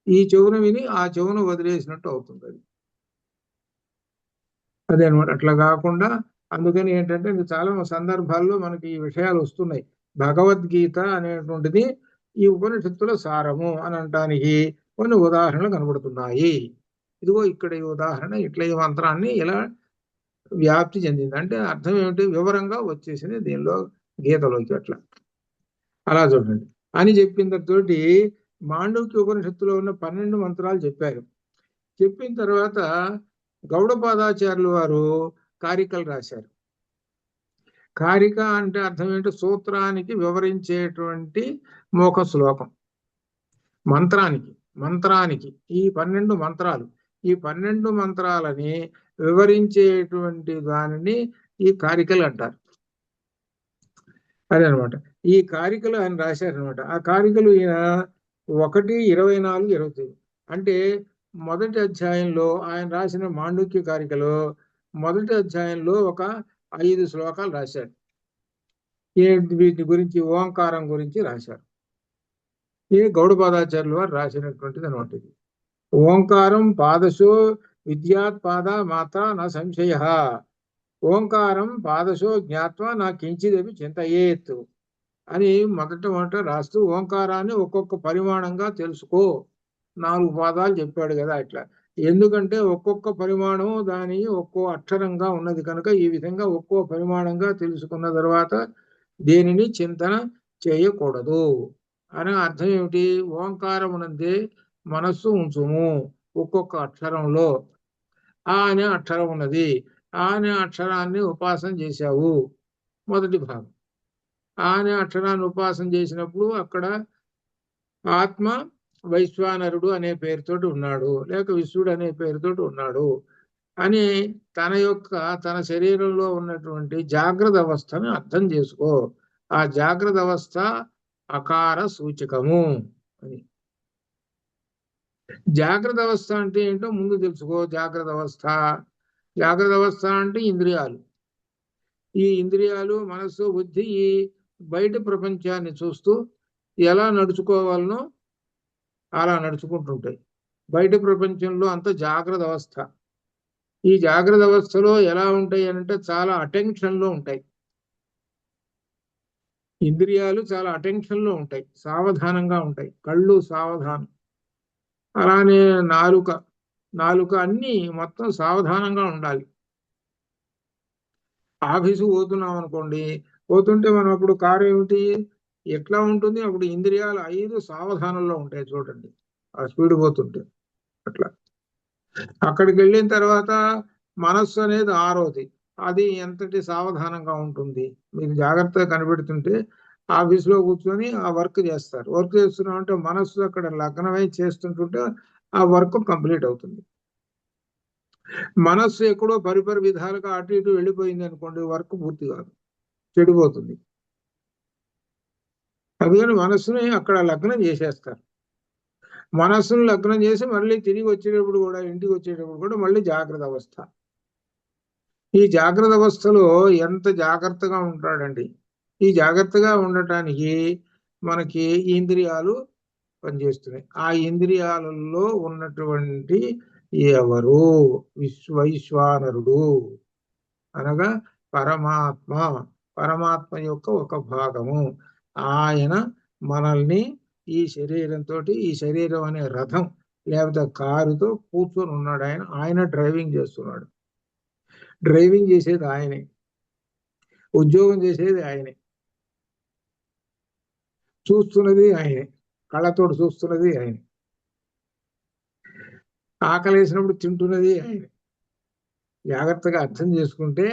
ఈ చెవును విని ఆ చెవును వదిలేసినట్టు అవుతుంది. అది అదే అనమాట. అట్లా కాకుండా అందుకని ఏంటంటే చాలా సందర్భాల్లో మనకి ఈ విషయాలు వస్తున్నాయి. భగవద్గీత అనేటువంటిది ఈ ఉపనిషత్తుల సారము అని అనటానికి కొన్ని ఉదాహరణలు కనబడుతున్నాయి. ఇదిగో ఇక్కడ ఈ ఉదాహరణ ఇట్లా ఈ మంత్రాన్ని ఇలా వ్యాప్తి చెందింది అంటే అర్థం ఏమిటి, వివరంగా వచ్చేసింది దీనిలో గీతలోకి. అట్లా అలా చూడండి అని చెప్పిన తోటి మాండవ్య ఉపనిషత్తులో ఉన్న 12 మంత్రాలు చెప్పారు. చెప్పిన తర్వాత గౌడపాదాచార్యులు వారు కారికలు రాశారు. కారిక అంటే అర్థం ఏంటి, సూత్రానికి వివరించేటువంటి మోక శ్లోకం. మంత్రానికి ఈ 12 మంత్రాలు, ఈ 12 మంత్రాలని వివరించేటువంటి దానిని ఈ కారికలు అంటారు. అదే అనమాట. ఈ కారికలు ఆయన రాశారనమాట. ఆ కారికలు ఈయన 1, 24, 29 అంటే మొదటి అధ్యాయంలో ఆయన రాసిన మాండూక్య కారికలో మొదటి అధ్యాయంలో ఒక 5 శ్లోకాలు రాశారు. వీటి గురించి ఓంకారం గురించి రాశారు. ఇది గౌడపాదాచార్యులు వారు రాసినటువంటిది అనమాట. ఇది ఓంకారం పాదశో విద్యాత్ పాద మాత్ర నా సంశయ, ఓంకారం పాదశో జ్ఞాత్వా నా కించిదపి చింతయేత్ అని మొదట రాస్తూ ఓంకారాన్ని ఒక్కొక్క పరిమాణంగా తెలుసుకో 4 పాదాలు చెప్పాడు కదా. ఇట్లా ఎందుకంటే ఒక్కొక్క పరిమాణం దాని ఒక్కో అక్షరంగా ఉన్నది కనుక ఈ విధంగా ఒక్కో పరిమాణంగా తెలుసుకున్న తర్వాత దేనిని చింతన చేయకూడదు అని అర్థం ఏమిటి, ఓంకారమునందే మనస్సు ఉంచుము. ఒక్కొక్క అక్షరంలో ఆ అనే అక్షరం ఉన్నది, ఆ అనే అక్షరాన్ని ఉపాసన చేశావు మొదటి భాగం. ఆ అనే అక్షరాన్ని ఉపాసన చేసినప్పుడు అక్కడ ఆత్మ వైశ్వానరుడు అనే పేరుతోటి ఉన్నాడు, లేక విశ్వడు అనే పేరుతోటి ఉన్నాడు అని తన శరీరంలో ఉన్నటువంటి జాగ్రత్త అవస్థను అర్థం చేసుకో. ఆ జాగ్రత్త అవస్థ అకార సూచకము అని. జాగ్రత్త అవస్థ అంటే ఏంటో ముందు తెలుసుకో. జాగ్రత్త అవస్థ అంటే ఇంద్రియాలు, ఈ ఇంద్రియాలు మనస్సు బుద్ధి ఈ బయట ప్రపంచాన్ని చూస్తూ ఎలా నడుచుకోవాలనో అలా నడుచుకుంటుంటాయి. బయట ప్రపంచంలో అంత జాగ్రత్త అవస్థ. ఈ జాగ్రత్త అవస్థలో ఎలా ఉంటాయి అంటే చాలా అటెన్షన్లో ఉంటాయి. ఇంద్రియాలు చాలా అటెన్షన్లో ఉంటాయి, సావధానంగా ఉంటాయి. కళ్ళు సావధానం, అలానే నాలుక, నాలుక అన్ని మొత్తం సావధానంగా ఉండాలి. ఆఫీసు పోతున్నాం అనుకోండి, పోతుంటే మనం అప్పుడు కారు ఏమిటి ఎట్లా ఉంటుంది, అప్పుడు ఇంద్రియాలు 5 సావధానంలో ఉంటాయి చూడండి, ఆ స్పీడ్ పోతుంటే అట్లా. అక్కడికి వెళ్ళిన తర్వాత మనస్సు అనేది 6వది, అది ఎంతటి సావధానంగా ఉంటుంది. మీరు జాగ్రత్తగా కనిపెడుతుంటే ఆఫీసులో కూర్చొని ఆ వర్క్ చేస్తారు. వర్క్ చేస్తున్నాం అంటే మనస్సు అక్కడ లగ్నమై చేస్తుంటుంటే ఆ వర్క్ కంప్లీట్ అవుతుంది. మనస్సు ఎక్కడో పరిపరి విధాలుగా అటు ఇటు వెళ్ళిపోయింది అనుకోండి, వర్క్ పూర్తి కాదు, చెడిపోతుంది. అందుకని మనస్సుని అక్కడ లగ్నం చేసేస్తారు. మనస్సును లగ్నం చేసి మళ్ళీ తిరిగి వచ్చేటప్పుడు కూడా, ఇంటికి వచ్చేటప్పుడు కూడా మళ్ళీ జాగ్రత్త అవస్థ. ఈ జాగ్రత్త అవస్థలో ఎంత జాగ్రత్తగా ఉంటాడండి. ఈ జాగ్రత్తగా ఉండటానికి మనకి ఇంద్రియాలు పనిచేస్తున్నాయి. ఆ ఇంద్రియాలలో ఉన్నటువంటి ఎవరు వైశ్వానరుడు అనగా పరమాత్మ, పరమాత్మ యొక్క ఒక భాగము. ఆయన మనల్ని ఈ శరీరంతో, ఈ శరీరం అనే రథం లేకపోతే కారుతో కూర్చొని ఉన్నాడు. ఆయన డ్రైవింగ్ చేస్తున్నాడు. డ్రైవింగ్ చేసేది ఆయనే, ఉద్యోగం చేసేది ఆయనే, చూస్తున్నది ఆయనే, కళ్ళతోటి చూస్తున్నది ఆయనే, ఆకలి వేసినప్పుడు తింటున్నది ఆయనే. జాగ్రత్తగా అర్థం చేసుకుంటే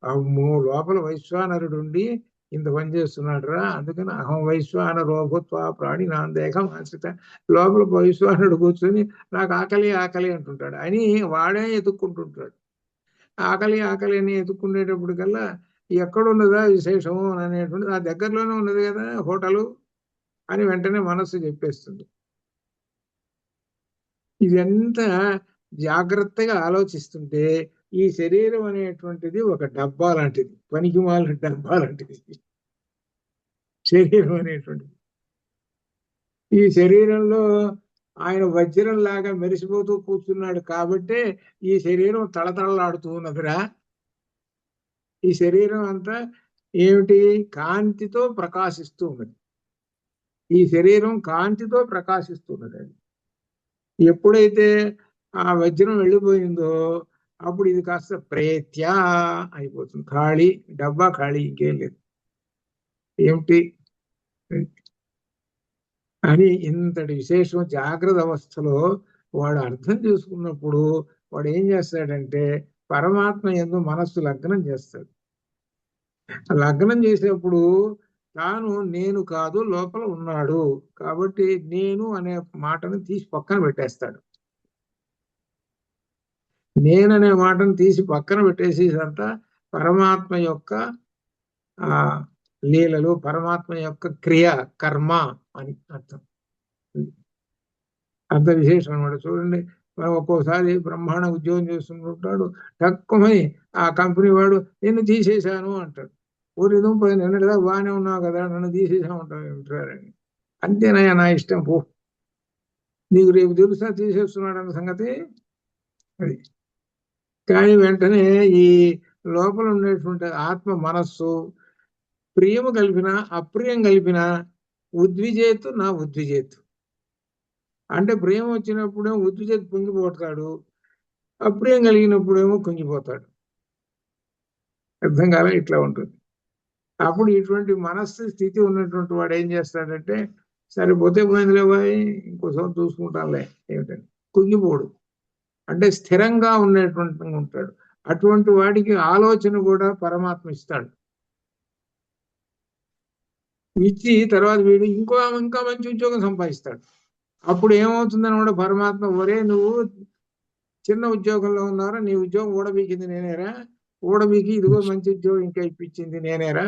అమ్మో, లోపల వైశ్వానరుడు ఉండి ఇంత పని చేస్తున్నాడు రా, అందుకని అహం వైశ్వానరో భూత్వా ప్రాణినాం దేహం ఆశ్రిత. లోపల వైశ్వానరుడు కూర్చొని నాకు ఆకలి ఆకలి అంటుంటాడు అని వాడే ఎత్తుక్కుంటుంటాడు. ఆకలి ఆకలి అని ఎత్తుక్కునేటప్పటికల్లా ఎక్కడున్నదా విశేషము అనేటువంటిది, ఆ దగ్గరలోనే ఉన్నది కదా హోటలు అని వెంటనే మనస్సు చెప్పేస్తుంది. ఇదంతా జాగ్రత్తగా ఆలోచిస్తుంటే ఈ శరీరం అనేటువంటిది ఒక డబ్బా లాంటిది, పనికిమాలిన డబ్బా లాంటిది శరీరం అనేటువంటిది. ఈ శరీరంలో ఆయన వజ్రం లాగా మెరిసిపోతూ కూర్చున్నాడు కాబట్టే ఈ శరీరం తళతళలాడుతూ ఉన్నదిరా. ఈ శరీరం అంతా ఏమిటి, కాంతితో ప్రకాశిస్తూ ఉన్నది. ఈ శరీరం కాంతితో ప్రకాశిస్తున్నది. ఎప్పుడైతే ఆ వజ్రం వెళ్ళిపోయిందో అప్పుడు ఇది కాస్త ప్రేత్యా అయిపోతుంది, ఖాళీ, డబ్బా ఖాళీ, ఇంకేం లేదు. ఏమిటి అని ఇంతటి విశేషం జాగ్రత్త అవస్థలో వాడు అర్థం చేసుకున్నప్పుడు వాడు ఏం చేస్తాడంటే పరమాత్మ యందు మనస్సు లగ్నం చేస్తాడు. లగ్నం చేసేప్పుడు తాను నేను కాదు, లోపల ఉన్నాడు కాబట్టి నేను అనే మాటను తీసి పక్కన పెట్టేస్తాడు. నేననే మాటను తీసి పక్కన పెట్టేసి ఇదంతా పరమాత్మ యొక్క ఆ లీలలు, పరమాత్మ యొక్క క్రియ, కర్మ అని అర్థం. అంత విశేషం అనమాట. చూడండి, మనం ఒక్కోసారి బ్రహ్మాండ ఉద్యోగం చేస్తుంటాడు, తక్కువని ఆ కంపెనీ వాడు నిన్ను తీసేశాను అంటాడు. ఊరి దుంప నిన్నటిదా బాగానే ఉన్నావు కదా, నన్ను తీసేసాము అంటారని. అంతేనయ్యా నా ఇష్టం పో, నీకు రేపు తెలుసా తీసేస్తున్నాడు అన్న సంగతి. అది కానీ వెంటనే ఈ లోపల ఉండేటువంటి ఆత్మ మనస్సు ప్రియము కలిపిన అప్రియం కలిపిన ఉద్విజేతు నా ఉద్విజేతు అంటే ప్రేమ వచ్చినప్పుడేమో ఉద్విజేతు పొంగిపోతాడు, అప్రియం కలిగినప్పుడేమో కుంగిపోతాడు. అర్థం కాలే, ఇట్లా ఉంటుంది. అప్పుడు ఇటువంటి మనస్సు స్థితి ఉన్నటువంటి వాడు ఏం చేస్తాడంటే సరిపోతే పోయిందిలే బాయ్, ఇంకోసారి చూసుకుంటానులే ఏమిటని కుంగిపోడు, అంటే స్థిరంగా ఉండేటువంటి ఉంటాడు. అటువంటి వాడికి ఆలోచన కూడా పరమాత్మ ఇస్తాడు. ఇచ్చి తర్వాత వీడు ఇంకా మంచి ఉద్యోగం సంపాదిస్తాడు. అప్పుడు ఏమవుతుందని కూడా పరమాత్మ, ఒరే నువ్వు చిన్న ఉద్యోగంలో ఉన్నారా, నీ ఉద్యోగం ఊడబీకింది నేనేరా, ఊడబీకి ఇదిగో మంచి ఉద్యోగం ఇంకా ఇప్పించింది నేనేరా.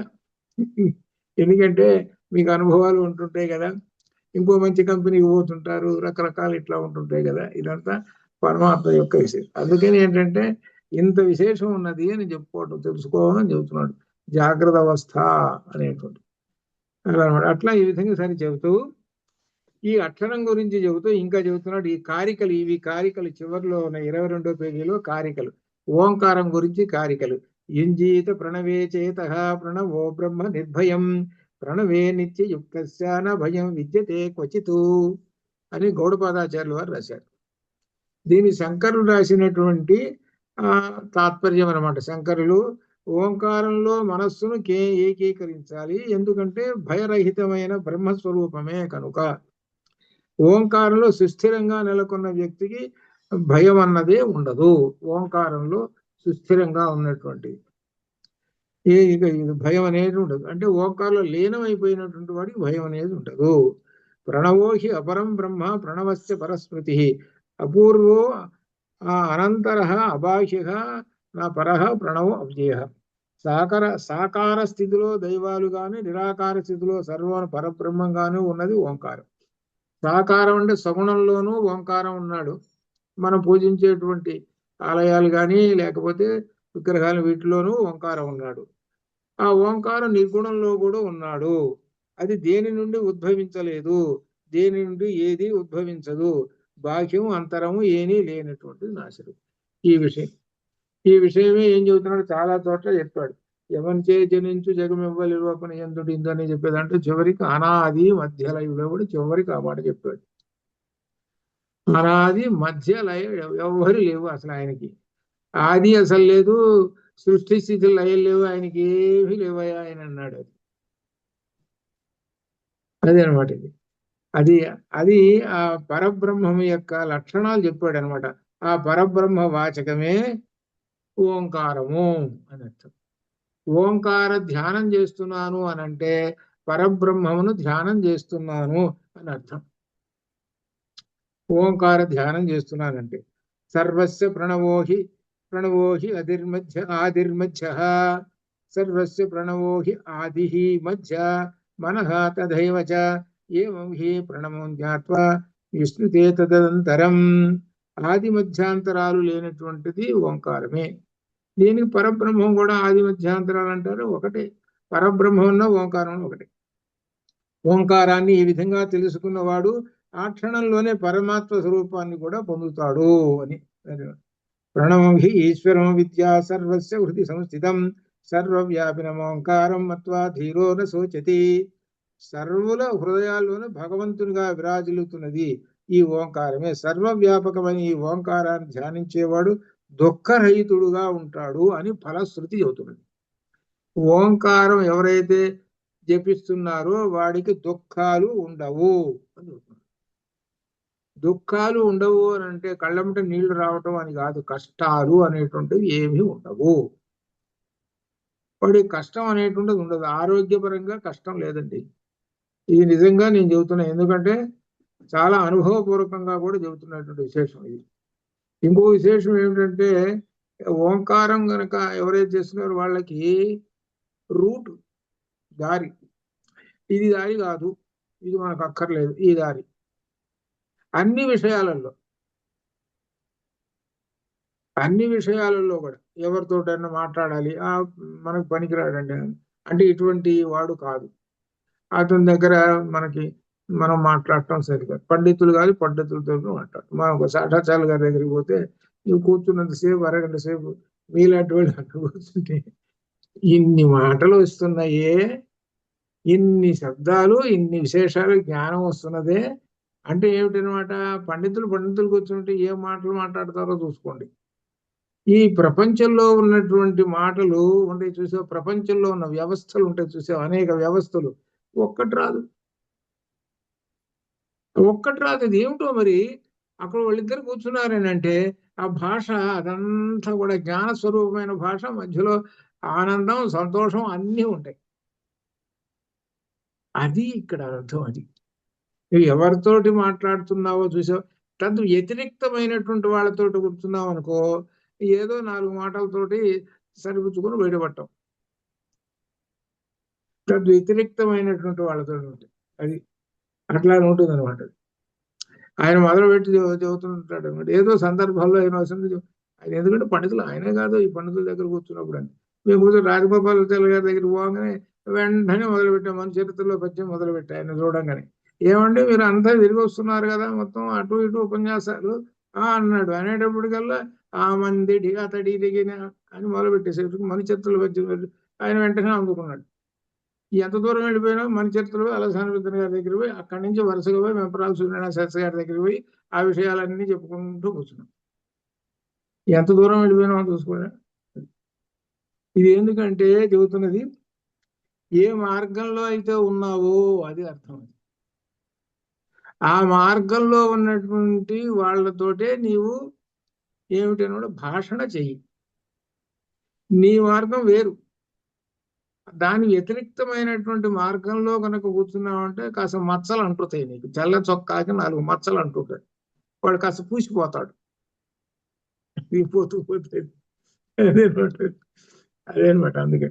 ఎందుకంటే మీకు అనుభవాలు ఉంటుంటాయి కదా, ఇంకో మంచి కంపెనీకి పోతుంటారు, రకరకాలు ఇట్లా ఉంటుంటాయి కదా. ఇదంతా పరమాత్మ యొక్క విశేషం. అందుకని ఏంటంటే ఇంత విశేషం ఉన్నది అని చెప్పుకోవటం, తెలుసుకోవాలని చెబుతున్నాడు జాగ్రత్త అవస్థ అనేటువంటి అలా అనమాట. అట్లా ఈ విధంగా సరి చెబుతూ ఈ అక్షరం గురించి చెబుతూ ఇంకా చెబుతున్నాడు. ఈ కారికలు, ఇవి కారికలు చివరిలో ఉన్న 22వ పేజీలో కారికలు, ఓంకారం గురించి కారికలు. యుంజీత ప్రణవే చేత ప్రణవో బ్రహ్మ నిర్భయం, ప్రణవే నిత్యయుక్తస్య న భయం విద్యతే క్వచిత్. అని గౌడపాదాచార్యుల వారు రాశారు. దీని శంకరులు రాసినటువంటి తాత్పర్యం అన్నమాట. శంకరులు ఓంకారంలో మనస్సును ఏకీకరించాలి, ఎందుకంటే భయరహితమైన బ్రహ్మస్వరూపమే కనుక. ఓంకారంలో సుస్థిరంగా నెలకొన్న వ్యక్తికి భయం అన్నదే ఉండదు. ఓంకారంలో సుస్థిరంగా ఉన్నటువంటి ఇక ఇది భయం అనేది ఉండదు. అంటే ఓంకారంలో లీనమైపోయినటువంటి వాడికి భయం అనేది ఉండదు. ప్రణవోహి అపరం బ్రహ్మ ప్రణవస్య పరస్మృతి అపూర్వో అనంతర అబాహ్య నా పరః ప్రణవో అవ్యయ. సాకార స్థితిలో దైవాలు గాని, నిరాకార స్థితిలో సర్వ పరబ్రహ్మంగాను ఉన్నది ఓంకారం. సాకారం అంటే సగుణంలోనూ ఓంకారం ఉన్నాడు. మనం పూజించేటువంటి ఆలయాలు కానీ లేకపోతే విగ్రహాలు వీటిలోనూ ఓంకారం ఉన్నాడు. ఆ ఓంకారం నిర్గుణంలో కూడా ఉన్నాడు. అది దేని నుండి ఉద్భవించలేదు, దేని నుండి ఏది ఉద్భవించదు. బాహ్యం అంతరము ఏమీ లేనటువంటి నాశనం. ఈ విషయమే ఏం చెబుతున్నాడు, చాలా చోట్ల చెప్పాడు. ఎవరిచే జనించు జగమివ్వలి రూపణ ఎందుడు ఇందని చెప్పేదంటే చివరికి అనాది మధ్యలయులో కూడా చివరికి ఆ మాట చెప్పాడు. అనాది మధ్యలయ ఎవరు లేవు అసలు ఆయనకి. ఆది అసలు లేదు, సృష్టి స్థితులు లయలు లేవు, ఆయనకి ఏమీ లేవయ్యా ఆయన అన్నాడు. అదే అనమాట ఇది. అది అది ఆ పరబ్రహ్మం యొక్క లక్షణాలు చెప్పాడు అనమాట. ఆ పరబ్రహ్మ వాచకమే ఓంకారము అని అర్థం. ఓంకార ధ్యానం చేస్తున్నాను అని అంటే పరబ్రహ్మమును ధ్యానం చేస్తున్నాను అని అర్థం. ఓంకార ధ్యానం చేస్తున్నానంటే సర్వస్య ప్రణవోహి ఆదిర్మధ్య సర్వస్య ప్రణవోహి ఆది మధ్య మనః తథైవ చ ఏవం హి ప్రణవం జ్ఞాత్వా విస్మృతే తదనంతరం. ఆది మధ్యాంతరాలు లేనటువంటిది ఓంకారమే. దీనికి పరబ్రహ్మం కూడా ఆది మధ్యాంతరాలు అంటారు, ఒకటే. పరబ్రహ్మం ఓంకారం ఒకటే. ఓంకారాన్ని ఈ విధంగా తెలుసుకున్నవాడు ఆ క్షణంలోనే పరమాత్మ స్వరూపాన్ని కూడా పొందుతాడు అని. ప్రణవం హి ఈశ్వరం విద్యా సర్వస్య హృది సంస్థితం సర్వవ్యాపినం ఓంకారం మత్వా ధీరో న శోచతి. సర్వుల హృదయాల్లోనూ భగవంతునిగా విరాజిల్లుతున్నది ఈ ఓంకారమే. సర్వవ్యాపకమైన ఈ ఓంకారాన్ని ధ్యానించేవాడు దుఃఖరహితుడుగా ఉంటాడు అని ఫలశ్రుతి చెబుతున్నది. ఓంకారం ఎవరైతే జపిస్తున్నారో వాడికి దుఃఖాలు ఉండవు అని చెబుతున్నారు. దుఃఖాలు ఉండవు అని అంటే కళ్ళంట నీళ్లు రావటం అని కాదు. కష్టాలు అనేటువంటివి ఏమీ ఉండవు. వాడి కష్టం అనేటువంటిది ఉండదు. ఆరోగ్యపరంగా కష్టం లేదండి. ఇది నిజంగా నేను చెబుతున్నా, ఎందుకంటే చాలా అనుభవపూర్వకంగా కూడా చెబుతున్నటువంటి విశేషం ఇది. ఇంకో విశేషం ఏమిటంటే ఓంకారం గనక ఎవరైతే చేస్తున్నారో వాళ్ళకి రూట్, దారి, ఇది దారి కాదు, ఇది మనకు అక్కర్లేదు, ఈ దారి అన్ని విషయాలలో కూడా ఎవరితోటైనా మాట్లాడాలి, మనకు పనికిరాడండి అంటే ఇటువంటి వాడు కాదు. అతని దగ్గర మనం మాట్లాడటం సరికాదు. పండితులు కాదు, పద్ధతులతో మాట్లాడటం. మనం ఒక సాఠాచార్య గారి దగ్గరికి పోతే నువ్వు కూర్చున్నంతసేపు అరగంట సేపు మీలాంటి వాళ్ళు అక్కడ కూర్చుంటే ఇన్ని మాటలు వస్తున్నాయే, ఇన్ని శబ్దాలు, ఇన్ని విశేషాలు జ్ఞానం వస్తున్నదే అంటే ఏమిటనమాట. పండితులు కూర్చుంటే ఏ మాటలు మాట్లాడతారో చూసుకోండి. ఈ ప్రపంచంలో ఉన్నటువంటి మాటలు ఉంటాయి చూసావు, ప్రపంచంలో ఉన్న వ్యవస్థలు ఉంటాయి చూసావు, అనేక వ్యవస్థలు, ఒక్కటి రాదు. ఇది ఏమిటో మరి. అక్కడ వాళ్ళిద్దరు కూర్చున్నారని అంటే ఆ భాష అదంతా కూడా జ్ఞానస్వరూపమైన భాష, మధ్యలో ఆనందం, సంతోషం అన్నీ ఉంటాయి. అది ఇక్కడ అర్థం. అది నువ్వు ఎవరితోటి మాట్లాడుతున్నావో చూసావు. తద్దు వ్యతిరిక్తమైనటువంటి వాళ్ళతోటి కూర్చున్నావు అనుకో, ఏదో 4 మాటలతోటి సరిపుచ్చుకొని బయటపడటం. తద్దు వ్యతిరిక్తమైనటువంటి వాళ్ళతో ఉంటుంది, అది అట్లా ఉంటుంది అనమాట. ఆయన మొదలుపెట్టి చెబుతుంటాడు అనమాట. ఏదో సందర్భాల్లో ఆయన ఆయన ఎందుకంటే పండితులు ఆయనే కాదు, ఈ పండితుల దగ్గర కూర్చున్నప్పుడు అని మేము కూర్చొని రాజగోపాలాచార్య గారి దగ్గర పోగానే వెంటనే మొదలుపెట్టాం. మన చరిత్రలో పద్యం మొదలుపెట్టా ఆయన చూడంగానే. ఏమంటే మీరు అంతా తిరిగి వస్తున్నారు కదా, మొత్తం అటు ఇటు ఉపన్యాసాలు అన్నాడు. అనేటప్పటికల్లా ఆ మంది అతడి దిగిన అని మొదలుపెట్టేసేపు మన చరిత్రలో పద్యం ఆయన వెంటనే అందుకున్నాడు. ఎంత దూరం వెళ్ళిపోయినా మన చరిత్రలో అలసాని విద్య గారి దగ్గర పోయి అక్కడి నుంచి వరుసగా పోయి వెంపరాల సూర్యనారాయణ శాస్త్రి గారి దగ్గర పోయి ఆ విషయాలన్నీ చెప్పుకుంటూ కూర్చున్నాం. ఎంత దూరం వెళ్ళిపోయినా చూసుకోండి. ఇది ఎందుకంటే చెబుతున్నది ఏ మార్గంలో అయితే ఉన్నావో అది అర్థం. ఆ మార్గంలో ఉన్నటువంటి వాళ్ళతోటే నీవు ఏమిటన్నా భాషణ చెయ్యి. నీ మార్గం వేరు, దాని వ్యతిరిక్తమైనటువంటి మార్గంలో కనుక కూర్చున్నావంటే కాస్త మచ్చలు అంటుతాయి. నీకు తెల్ల చొక్కాకి 4 మచ్చలు అంటుంటాయి. వాడు కాస్త పూసిపోతాడు. పోతూ పోతే అదేనమాట. అందుకే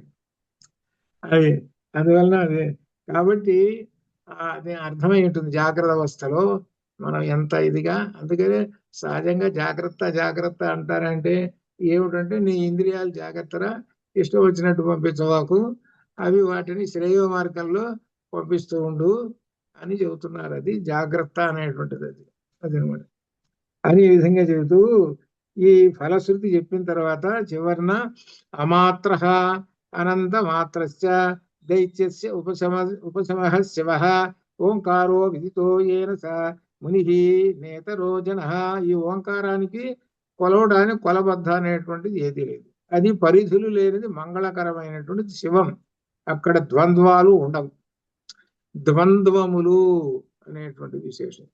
అది అందువలన అదే కాబట్టి అది అర్థమై ఉంటుంది జాగ్రత్త అవస్థలో మనం ఎంత ఇదిగా. అందుకనే సహజంగా జాగ్రత్త జాగ్రత్త అంటారంటే ఏమిటంటే నీ ఇంద్రియాలు జాగ్రత్తగా ఇష్టం వచ్చినట్టు పంపించవాకు, అవి వాటిని శ్రేయ మార్గంలో పంపిస్తూ ఉండు అని చెబుతున్నారు. అది జాగ్రత్త అనేటువంటిది. అదనమాట. అని ఈ విధంగా చెబుతూ ఈ ఫలశ్రుతి చెప్పిన తర్వాత చివరన అమాత్ర అనంత మాత్రస్య దైత్యస్య ఉపశమ శివ ఓంకారో విదితో ఏన స ముని నేతరో జన. ఈ ఓంకారానికి కొలవడానికి కొలబద్ద అనేటువంటిది ఏది లేదు. అది పరిధులు లేనిది మంగళకరమైనటువంటిది శివం. అక్కడ ద్వంద్వాలు ఉండవు. ద్వంద్వములు అనేటువంటి విశేషం.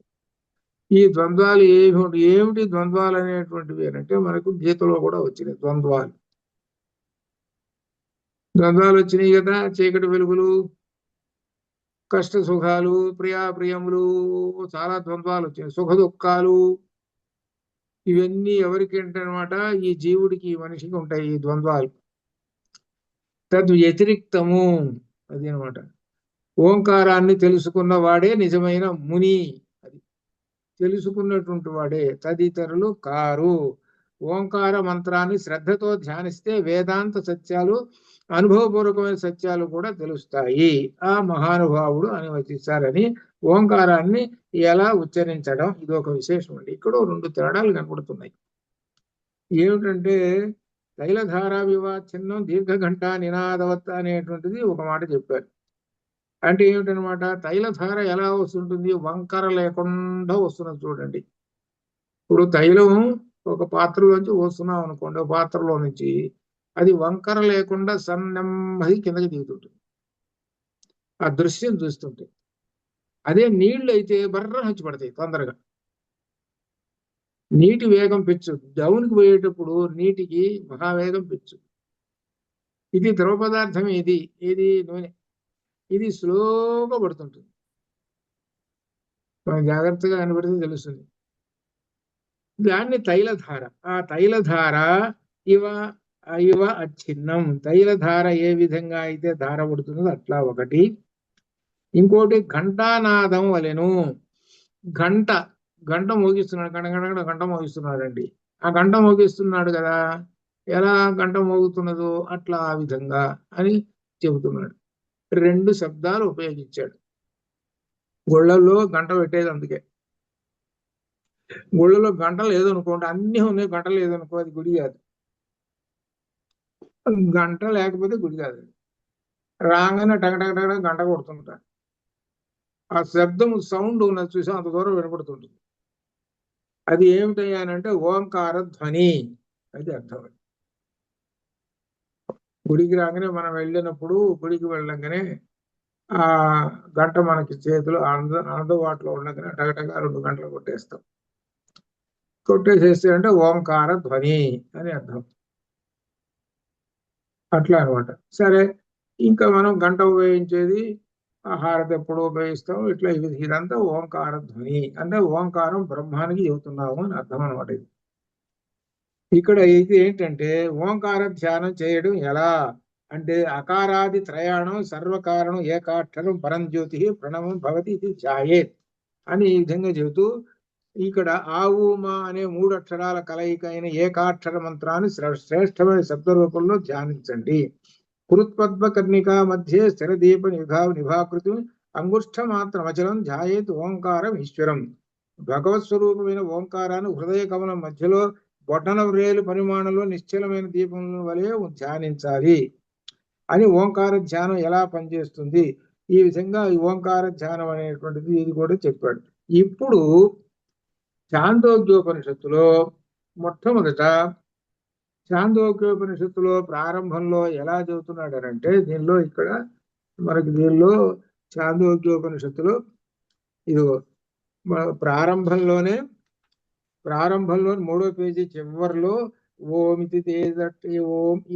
ఈ ద్వంద్వాలు ఏమిటి ద్వంద్వాలు అనేటువంటివి అంటే మనకు గీతలో కూడా వచ్చినాయి ద్వంద్వాలు. ద్వంద్వాలు వచ్చినాయి కదా. చీకటి వెలుగులు, కష్ట సుఖాలు, ప్రియాప్రియములు, చాలా ద్వంద్వాలు వచ్చినాయి. సుఖ దుఃఖాలు, ఇవన్నీ ఎవరికి ఏంటనమాట ఈ జీవుడికి ఈ మనిషికి ఉంటాయి ఈ ద్వంద్వాలు. తద్ వ్యతిరిక్తము అది అనమాట. ఓంకారాన్ని తెలుసుకున్న వాడే నిజమైన ముని. అది తెలుసుకున్నటువంటి వాడే, తదితరులు కారు. ఓంకార మంత్రాన్ని శ్రద్ధతో ధ్యానిస్తే వేదాంత సత్యాలు, అనుభవపూర్వకమైన సత్యాలు కూడా తెలుస్తాయి. ఆ మహానుభావుడు అని వచ్చిస్తారని ఓంకారాన్ని ఎలా ఉచ్చరించడం ఇది ఒక విశేషం అండి. ఇక్కడ 2 తేడాలు కనపడుతున్నాయి. ఏమిటంటే తైలధారా వివాచ్ఛిన్నం దీర్ఘఘంట నినాదవత్త అనేటువంటిది ఒక మాట చెప్పారు. అంటే ఏమిటనమాట, తైలధార ఎలా వస్తుంటుంది, వంకర లేకుండా వస్తున్నది చూడండి. ఇప్పుడు తైలం ఒక పాత్రలోంచి వస్తున్నాం అనుకోండి, ఒక పాత్రలో నుంచి అది వంకర లేకుండా సన్నెమ్మది కిందకి దిగుతుంటుంది. ఆ దృశ్యం చూస్తుంటే. అదే నీళ్లు అయితే బర్ర వచ్చి పడతాయి తొందరగా. నీటి వేగం పెంచు, డౌన్కి పోయేటప్పుడు నీటికి మహావేగం పెంచు. ఇది ద్రవ పదార్థం, ఇది నూనె, ఇది స్లోగా పడుతుంటుంది. మనం జాగ్రత్తగా కనబడితే తెలుస్తుంది. దాన్ని తైలధార. ఆ తైలధార ఇవ అచ్ఛిన్నం. తైలధార ఏ విధంగా అయితే ధార పడుతుందో అట్లా ఒకటి. ఇంకోటి ఘంటానాదం వలెను. గంట మోగిస్తున్నాడు, గంట మోగిస్తున్నాడండి. ఆ గంట మోగిస్తున్నాడు కదా, ఎలా గంట మోగుతున్నదో అట్లా ఆ విధంగా అని చెబుతున్నాడు. 2 శబ్దాలు ఉపయోగించాడు. గుళ్ళల్లో గంట పెట్టేది అందుకే. గుళ్ళలో గంట లేదనుకోండి, అన్నీ ఉన్నాయి, గంట లేదనుకో అది గుడి కాదు. గంట లేకపోతే గుడి కాదు. రాగానే టగటగ గంట కొడుతుంటారు. ఆ శబ్దం సౌండ్ ఉన్నది చూసి అంత దూరం వినపడుతుంటుంది. అది ఏమిటయ్యానంటే ఓంకార ధ్వని. అది అర్థం. గుడికి రాగానే మనం వెళ్ళినప్పుడు, గుడికి వెళ్ళగానే ఆ గంట మనకి చేతులు అందుబాటులో ఉండగానే టగటగా 2 గంటలు కొట్టేస్తాం. కొట్టేసేస్తే అంటే ఓంకార ధ్వని అని అర్థం. అట్లా అనమాట. సరే, ఇంకా మనం గంట ఉపయోగించేది హారతి ఎప్పుడు ఉపయోగిస్తాం. ఇట్లా ఇదంతా ఓంకార ధ్వని అంటే ఓంకారం బ్రహ్మానికి చెబుతున్నాము అని అర్థం అనమాట. ఇది ఇక్కడ ఇది ఏంటంటే ఓంకార ధ్యానం చేయడం ఎలా అంటే అకారాది త్రయాణం సర్వకారణం ఏకాక్షరం పరంజ్యోతి ప్రణవం భవతి ఇది ఛాయేత్ అని ఈ విధంగా చెబుతూ ఇక్కడ ఆవు మా అనే 3 అక్షరాల కలయిక అయిన ఏకాక్షర మంత్రాన్ని శ్రేష్టమైన శబ్ద రూపంలో ధ్యానించండి. కృత్పద్మకర్ణిక మధ్య స్థిరదీప నిభాకృతి అంగుష్ట మాత్రమచలం ధ్యాయేత్ ఓంకారం ఈశ్వరం. భగవత్ స్వరూపమైన ఓంకారాన్ని హృదయ కమలం మధ్యలో బొట్టన వ్రేలు పరిమాణంలో నిశ్చలమైన దీపం వలె ధ్యానించాలి. అని ఓంకార ధ్యానం ఎలా పనిచేస్తుంది, ఈ విధంగా ఈ ఓంకార ధ్యానం అనేటువంటిది ఇది కూడా చెప్పాడు. ఇప్పుడు ఛాందోగ్యోపనిషత్తులో మొట్టమొదట ఛాందోగ్యోపనిషత్తులో ప్రారంభంలో ఎలా చెబుతున్నాడు అంటే, దీనిలో ఇక్కడ మనకి దీనిలో ఛాందోగ్యోపనిషత్తులో ఇదిగో ప్రారంభంలో 3వ పేజీ చివరిలో ఓం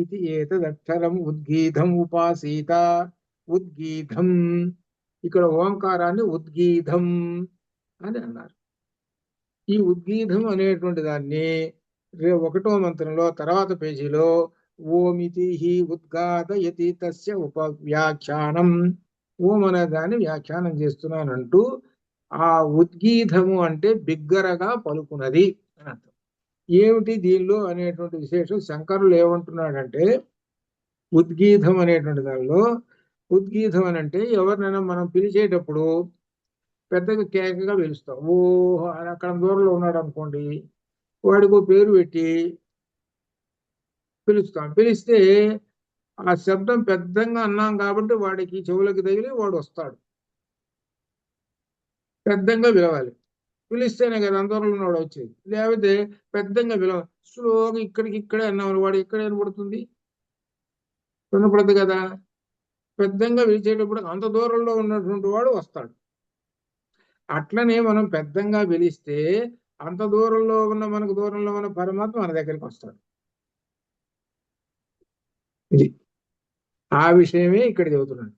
ఇది ఏతదక్షరం ఉద్గీతం ఉపాసీత. ఉద్గీతం, ఇక్కడ ఓంకారాన్ని ఉద్గీతం అని అన్నారు. ఈ ఉద్గీతం అనేటువంటి దాన్ని 1వ మంత్రంలో తర్వాత పేజీలో ఓమితి ఉద్గాదయతి తస్య ఉపవ్యాఖ్యానం, ఓం అనే దాన్ని వ్యాఖ్యానం చేస్తున్నానంటూ ఆ ఉద్గీతము అంటే బిగ్గరగా పలుకున్నది అని అర్థం. ఏమిటి దీనిలో అనేటువంటి విశేషం శంకరులు ఏమంటున్నాడంటే, ఉద్గీతం అనేటువంటి దానిలో ఉద్గీతం అని అంటే ఎవరినైనా మనం పిలిచేటప్పుడు పెద్దగా కేకగా పిలుస్తాం. ఓ అక్కడ దూరంలో ఉన్నాడు అనుకోండి, వాడికి పేరు పెట్టి పిలుస్తాం. పిలిస్తే ఆ శబ్దం పెద్దగా అన్నాం కాబట్టి వాడికి చెవులకి తగిలి వాడు వస్తాడు. పెద్దగా పిలవాలి, పిలిస్తేనే కదా అందరంలో ఉన్నాడు వచ్చేది. లేకపోతే పెద్దగా పిలవాలి, స్లోగా ఇక్కడే అన్నామని వాడు ఎక్కడ వినపడుతుంది, వినపడదు కదా. పెద్దగా పిలిచేటప్పుడు అంత దూరంలో ఉన్నటువంటి వాడు వస్తాడు. అట్లనే మనం పెద్దగా పిలిస్తే అంత దూరంలో ఉన్న మనకు దూరంలో ఉన్న పరమాత్మ మన దగ్గరికి వస్తాడు. ఇది ఆ విషయమే ఇక్కడ చెబుతున్నాడు.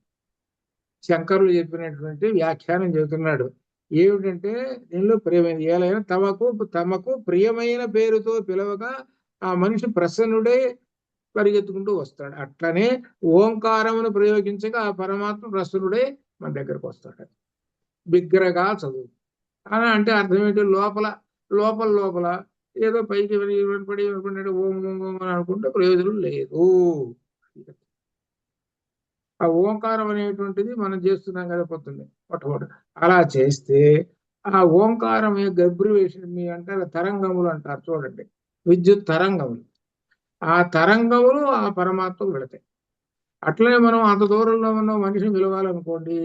శంకరులు చెప్పినటువంటి వ్యాఖ్యానం చెబుతున్నాడు. ఏమిటంటే దీనిలో ప్రియమైన ఏలైనా తమకు ప్రియమైన పేరుతో పిలవగా ఆ మనిషి ప్రసన్నుడే పరిగెత్తుకుంటూ వస్తాడు. అట్లనే ఓంకారమును ప్రయోగించగా ఆ పరమాత్మ ప్రసన్నుడే మన దగ్గరకు వస్తాడు. బిగ్గరగా చదువు అని అంటే అర్థం ఏంటి, లోపల లోపల లోపల ఏదో పైకి పడి ఓం ఓం అని అనుకుంటే ప్రయోజనం లేదు. ఆ ఓంకారం అనేటువంటిది మనం చేస్తున్నాం కదా పొద్దున్నే మొట్టమొదటి. అలా చేస్తే ఆ ఓంకారం గబ్రివేషన్ మీ అంటారు, తరంగములు అంటారు చూడండి, విద్యుత్ తరంగములు. ఆ తరంగములు ఆ పరమాత్మకు వెళతాయి. అట్లనే మనం అంత దూరంలో ఉన్న మనిషిని పిలవాలనుకోండి,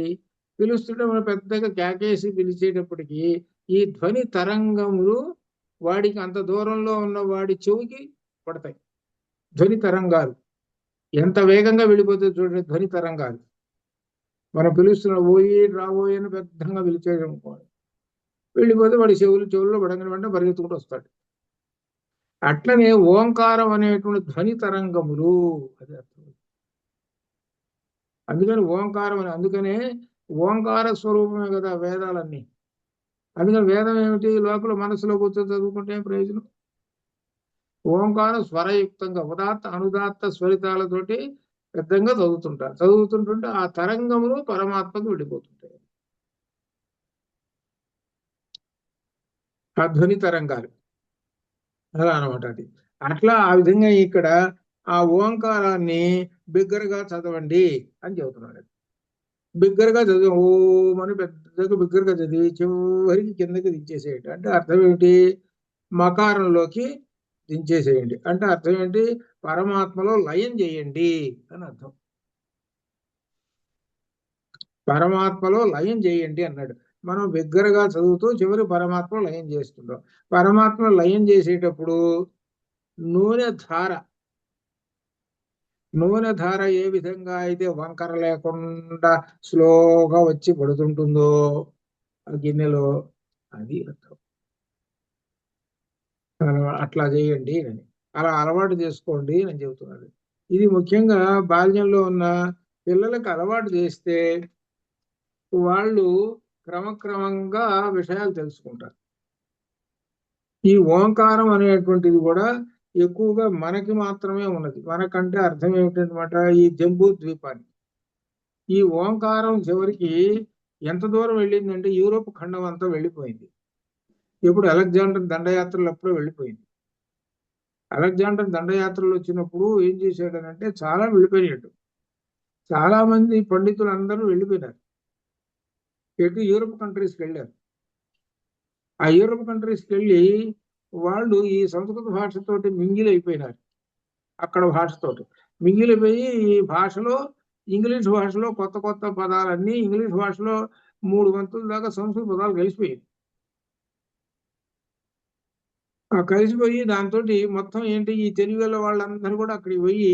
పిలుస్తుంటే మనం పెద్దగా కేకేసి పిలిచేటప్పటికి ఈ ధ్వని తరంగములు వాడికి అంత దూరంలో ఉన్న వాడి చెవికి పడతాయి. ధ్వని తరంగాలు ఎంత వేగంగా వెళ్ళిపోతే చూడండి ధ్వని తరంగాలు. మనం పిలుస్తున్న ఓయి రాబోయే అని పెద్దగా పిలిచేయనుకోండి, వెళ్ళిపోతే వాడి చెవుల్లో పడగానే వెంటనే పరిగెత్తుకుంటూ వస్తాడు. అట్లనే ఓంకారం అనేటువంటి ధ్వని తరంగములు, అది అర్థం. అందుకని ఓంకారం అని, అందుకనే ఓంకార స్వరూపమే కదా వేదాలన్నీ. అందుకని వేదం ఏమిటి, లోపల మనసులో కూర్చొని చదువుకుంటే ప్రయోజనం. ఓంకార స్వరయుక్తంగా ఉదాత్త అనుదాత్త స్వరితాలతోటి పెద్దంగా చదువుతుంటుంటే ఆ తరంగములు పరమాత్మకు వెళ్ళిపోతుంటాయి. ఆ ధ్వని తరంగాలు అలా అనమాట. అది అట్లా ఆ విధంగా ఇక్కడ ఆ ఓంకారాన్ని బిగ్గరగా చదవండి అని చెబుతున్నాడు. బిగ్గరగా చదివి ఓం అని పెద్దగా బిగ్గరగా చదివి చివరికి కిందకి దించేసేయండి. అంటే అర్థం ఏమిటి, మకారంలోకి దించేసేయండి. అంటే అర్థం ఏంటి, పరమాత్మలో లయం చేయండి అని అర్థం. పరమాత్మలో లయం చేయండి అన్నాడు. మనం బిగ్గరగా చదువుతూ చివరి పరమాత్మ లయం చేస్తున్నాం. పరమాత్మ లయం చేసేటప్పుడు నూనె ధార ఏ విధంగా అయితే వంకర లేకుండా స్లోగా వచ్చి పడుతుంటుందో ఆ గిన్నెలో, అది అర్థం. అట్లా చేయండి అని, అలా అలవాటు చేసుకోండి అని చెబుతున్నాడు. ఇది ముఖ్యంగా బాల్యంలో ఉన్న పిల్లలకు అలవాటు చేస్తే వాళ్ళు క్రమక్రమంగా విషయాలు తెలుసుకుంటారు. ఈ ఓంకారం అనేటువంటిది కూడా ఎక్కువగా మనకి మాత్రమే ఉన్నది. మనకంటే అర్థం ఏమిటనమాట, ఈ జంబూ ద్వీపాన్ని. ఈ ఓంకారం చివరికి ఎంత దూరం వెళ్ళిందంటే యూరోప్ ఖండం అంతా వెళ్ళిపోయింది. ఇప్పుడు అలెగ్జాండర్ దండయాత్రలు అప్పుడే వెళ్ళిపోయింది. అలెగ్జాండర్ దండయాత్రలు వచ్చినప్పుడు ఏం చేశాడనంటే చాలా వెళ్ళిపోయినట్టు, చాలా మంది పండితులు అందరూ వెళ్ళిపోయినారు. యూరోప్ కంట్రీస్కి వెళ్ళారు. ఆ యూరోప్ కంట్రీస్కి వెళ్ళి వాళ్ళు ఈ సంస్కృత భాషతోటి మింగిల్ అయిపోయినారు, అక్కడ భాషతోటి. మిగిలిపోయి ఈ భాషలో ఇంగ్లీష్ భాషలో కొత్త కొత్త పదాలన్నీ ఇంగ్లీష్ భాషలో 3 వంతుల దాకా సంస్కృత పదాలు కలిసిపోయాయి. కలిసిపోయి దాంతో మొత్తం ఏంటి ఈ తెలుగు వాళ్ళందరూ కూడా అక్కడికి పోయి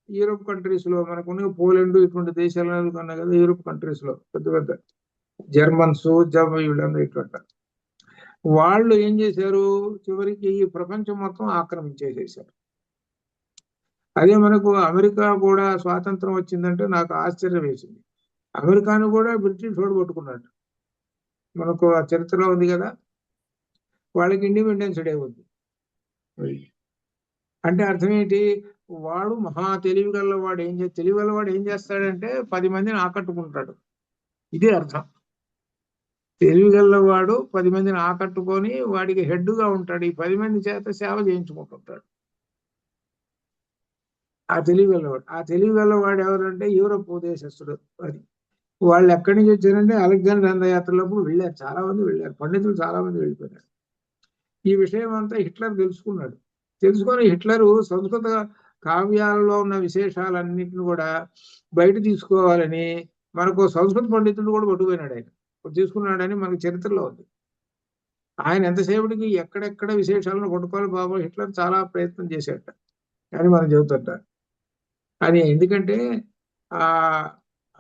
యూరోప్ కంట్రీస్ లో మనకున్న పోలాండ్ ఇటువంటి దేశాలు కన్నా కదా యూరోప్ కంట్రీస్ లో పెద్ద పెద్ద జర్మన్స్ వీళ్ళందరూ ఇటువంటి వాళ్ళు ఏం చేశారు, చివరికి ఈ ప్రపంచం మొత్తం ఆక్రమించేసేసారు. అదే మనకు అమెరికా కూడా స్వాతంత్రం వచ్చిందంటే నాకు ఆశ్చర్యం వేసింది. అమెరికాను కూడా బ్రిటిష్ వాడు పట్టుకున్నాడు. మనకు ఆ చరిత్రలో ఉంది కదా, వాళ్ళకి ఇండిపెండెన్స్ డే ఉంది. అంటే అర్థం ఏంటి, వాడు మహా తెలివి గలవాడు ఏం చేస్తాడంటే 10 మందిని ఆకట్టుకుంటాడు. ఇదే అర్థం. తెలివిగలవాడు 10 మందిని ఆకట్టుకొని వాడికి హెడ్గా ఉంటాడు. ఈ 10 మంది చేత సేవ చేయించుకుంటుంటాడు. ఆ తెలివిగలవాడు ఎవరంటే యూరోప్ దేశస్తుడు. అది వాళ్ళు ఎక్కడి నుంచి వచ్చారంటే అలెగ్జాండర్ దండయాత్రలప్పుడు వెళ్ళారు, చాలా మంది వెళ్ళారు, పండితులు చాలా మంది వెళ్ళిపోయారు. ఈ విషయం అంతా హిట్లర్ తెలుసుకున్నాడు. తెలుసుకొని హిట్లరు సంస్కృత కావ్యాలలో ఉన్న విశేషాలన్నింటిని కూడా బయట తీసుకోవాలని మనకు సంస్కృత పండితుడు కూడా పట్టుకుపోయినాడు. ఆయన తీసుకున్నాడని మనకు చరిత్రలో ఉంది. ఆయన ఎంతసేపటికి ఎక్కడెక్కడ విశేషాలను పట్టుకోవాలి బాబు, హిట్లర్ చాలా ప్రయత్నం చేశాట అని మనం చెబుతుంట. అది ఎందుకంటే ఆ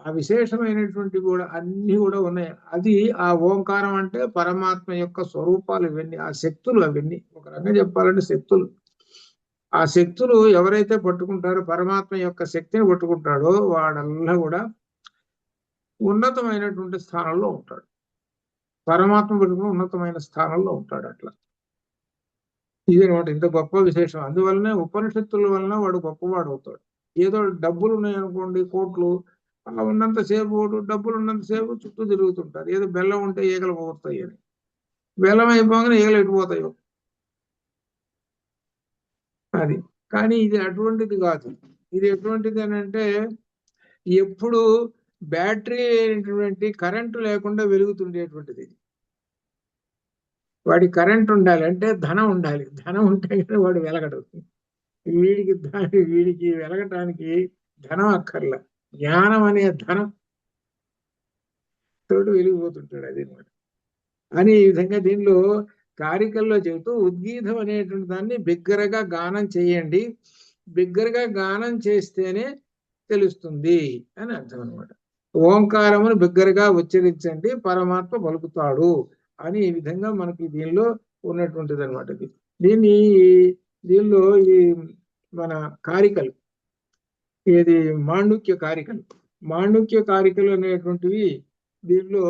ఆ విశేషమైనటువంటి కూడా అన్ని కూడా ఉన్నాయి. అది ఆ ఓంకారం అంటే పరమాత్మ యొక్క స్వరూపాలు ఇవన్నీ, ఆ శక్తులు అవన్నీ. ఒక రకంగా చెప్పాలంటే శక్తులు. ఆ శక్తులు ఎవరైతే పట్టుకుంటారో, పరమాత్మ యొక్క శక్తిని పట్టుకుంటాడో వాడల్లా కూడా ఉన్నతమైనటువంటి స్థానంలో ఉంటాడు. పరమాత్మ పట్టుకుని ఉన్నతమైన స్థానంలో ఉంటాడు. అట్లా ఇది అనమాట ఇంత గొప్ప విశేషం. అందువల్లనే ఉపనిషత్తుల వలన వాడు గొప్పవాడు అవుతాడు. ఏదో డబ్బులు ఉన్నాయనుకోండి, కోట్లు, ఉన్నంతసేపు డబ్బులు ఉన్నంతసేపు చుట్టూ తిరుగుతుంటారు. ఏదో బెల్లం ఉంటే ఈగలు పోతాయి అని. బెల్లం అయిపోగానే ఈగలు ఎటుపోతాయో అది. కానీ ఇది అటువంటిది కాదు. ఇది ఎటువంటిది అని అంటే ఎప్పుడు బ్యాటరీ అయినటువంటి కరెంటు లేకుండా వెలుగుతుండేటువంటిది. వాడి కరెంట్ ఉండాలి అంటే ధనం ఉండాలి. ధనం ఉంటే వాడు వెలగడు. వీడికి వెలగటానికి ధనం అక్కర్ల, జ్ఞానం అనే ధనం తోటి వెలిగిపోతుంటాడు. అది అనమాట. అని ఈ విధంగా దీనిలో కారికల్లో చెబుతూ ఉద్గీతం అనేటువంటి దాన్ని బిగ్గరగా గానం చేయండి, బిగ్గరగా గానం చేస్తేనే తెలుస్తుంది అని అర్థం అనమాట. ఓంకారమును బిగ్గరగా ఉచ్చరించండి, పరమాత్మ పలుకుతాడు అని ఈ విధంగా మనకి దీనిలో ఉన్నటువంటిది అనమాట. దీనిలో ఈ మన కారికలు, ఏది మాండుక్య కారికలు అనేటువంటివి దీనిలో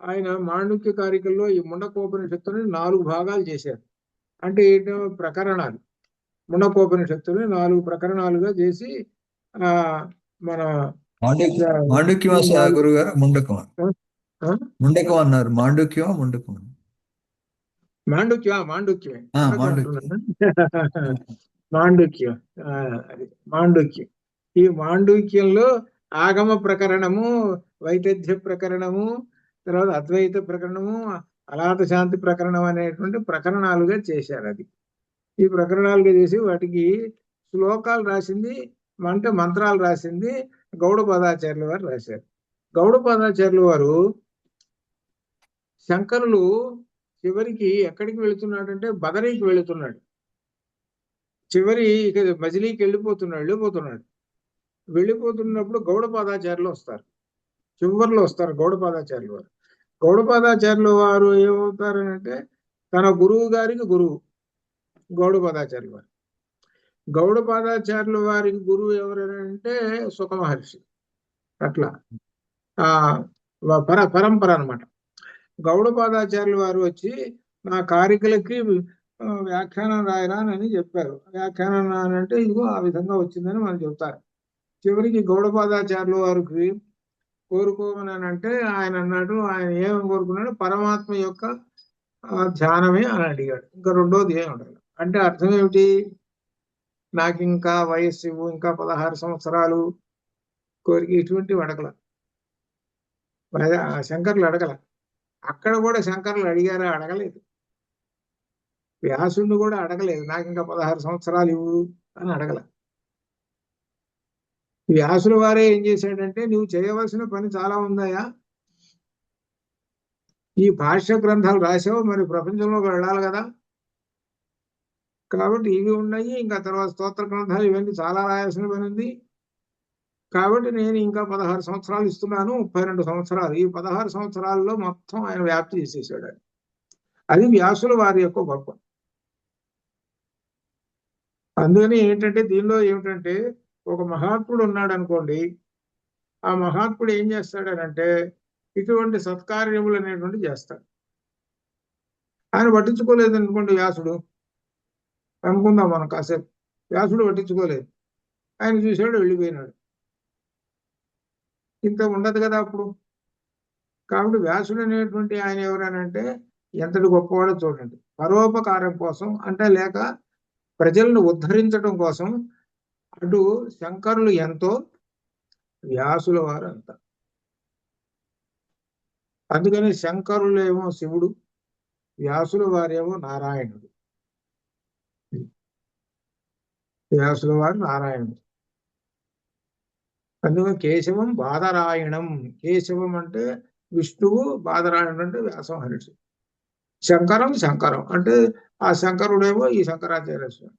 ఆయన మాండుక్య కారికల్లో ఈ ముండకోపనిషత్తుని 4 భాగాలు చేశారు. అంటే ఏంటో ప్రకరణాలు. ముండకోపనిషత్తుని 4 ప్రకరణాలుగా చేసి ఆ మన మాండుక్యం గురుగారు, ముండకం అన్నారు. ముండకమే మాండుక్యం మాండుక్యం. అది మాండుక్యం. ఈ మాండుక్యంలో ఆగమ ప్రకరణము, వైతథ్య ప్రకరణము, తర్వాత అద్వైత ప్రకరణము, అలాత శాంతి ప్రకరణం అనేటువంటి ప్రకరణాలుగా చేశారు. అది ఈ ప్రకరణాలుగా చేసి వాటికి శ్లోకాలు రాసింది అంటే మంత్రాలు రాసింది గౌడపాదాచార్యుల వారు రాశారు. గౌడపాదాచార్యుల వారు శంకరులు చివరికి ఎక్కడికి వెళుతున్నాడంటే బదరీకి వెళుతున్నాడు. ఇక మజిలీకి వెళ్ళిపోతున్నప్పుడు గౌడపాదాచార్యులు వస్తారు. చివరిలో వస్తారు గౌడపాదాచార్యుల వారు. గౌడపాదాచార్యుల వారు ఏమవుతారనంటే తన గురువు గారికి గురువు గౌడపాదాచార్యుల వారు. గౌడపాదాచార్యుల వారికి గురువు ఎవరంటే సుఖ మహర్షి. అట్లా పరంపర అనమాట. గౌడపాదాచార్యుల వారు వచ్చి నా కారికలకి వ్యాఖ్యానం రాయరా అని చెప్పారు. వ్యాఖ్యానం అంటే ఇదిగో ఆ విధంగా వచ్చిందని మనం చెప్తారు. చివరికి గౌడపాదాచార్యుల వారికి కోరుకోమని అంటే ఆయన అన్నాడు, ఆయన ఏమని కోరుకున్నాడు, పరమాత్మ యొక్క ధ్యానమే అని అడిగాడు. ఇంకా రెండోది ఏమి అడగదు. అంటే అర్థం ఏమిటి, నాకు ఇంకా వయస్సు ఇంకా 16 సంవత్సరాలు కోరిక ఇటువంటివి అడగల. శంకర్లు అడగల. అక్కడ కూడా శంకర్లు అడిగారా, అడగలేదు. వ్యాసుడిని కూడా అడగలేదు నాకు ఇంకా 16 సంవత్సరాలు ఇవ్వు అని అడగల. వ్యాసుల వారే ఏం చేశాడంటే, నువ్వు చేయవలసిన పని చాలా ఉందయా, ఈ భాష్య గ్రంథాలు రాసావు, మరి ప్రపంచంలోకి వెళ్ళాలి కదా, కాబట్టి ఇవి ఉన్నాయి, ఇంకా తర్వాత స్తోత్ర గ్రంథాలు ఇవన్నీ చాలా రాయాల్సిన పని ఉంది, కాబట్టి నేను ఇంకా 16 సంవత్సరాలు ఇస్తున్నాను, 32 సంవత్సరాలు, ఈ 16 సంవత్సరాల్లో మొత్తం ఆయన వ్యాప్తి చేసేసాడు ఆయన. అది వ్యాసుల వారి యొక్క గొప్ప. అందుకని ఏంటంటే, దీనిలో ఏమిటంటే, ఒక మహాత్ముడు ఉన్నాడు అనుకోండి, ఆ మహాత్ముడు ఏం చేస్తాడనంటే ఇటువంటి సత్కార్యములు అనేటువంటి చేస్తాడు. ఆయన పట్టించుకోలేదు అనుకోండి వ్యాసుడు, అనుకుందాం మనం కాసేపు, వ్యాసుడు పట్టించుకోలేదు, ఆయన చూశాడు వెళ్ళిపోయినాడు, ఇంత ఉండదు కదా అప్పుడు. కాబట్టి వ్యాసుడు అనేటువంటి ఆయన ఎవరనంటే ఎంతటి గొప్పవాడో చూడండి. పరోపకారం కోసం అంటే, లేక ప్రజలను ఉద్ధరించడం కోసం అటు శంకరులు ఎంతో, వ్యాసుల వారు అంత. అందుకని శంకరులేమో శివుడు, వ్యాసుల వారేమో నారాయణుడు. వ్యాసుల వారు నారాయణుడు. అందుకని కేశవం బాదరాయణం, కేశవం అంటే విష్ణువు, బాదరాయణుడు అంటే వ్యాస మహర్షి, శంకరం శంకరం అంటే ఆ శంకరుడేమో ఈ శంకరాచార్య స్వామి.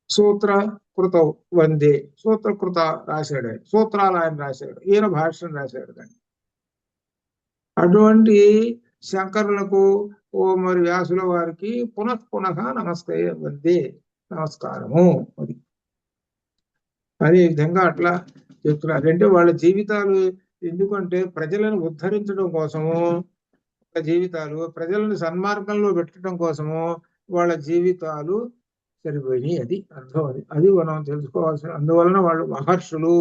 సూత్ర కృత వందే, సూత్రకృత రాశాడు ఆయన, సూత్రాలు ఆయన రాశాడు, ఈయన భాష్యం రాశాడు. కానీ అటువంటి శంకరులకు ఓ మరి వ్యాసుల వారికి పునః పునః నమస్తే వందే, నమస్కారము. అది అదే విధంగా అట్లా చెప్తున్నారు. అంటే వాళ్ళ జీవితాలు, ఎందుకంటే ప్రజలను ఉద్ధరించడం కోసము, జీవితాలు ప్రజలను సన్మార్గంలో పెట్టడం కోసము వాళ్ళ జీవితాలు సరిపోయినాయి. అది అర్థం. అది మనం తెలుసుకోవాల్సిన. అందువలన వాళ్ళు మహర్షులు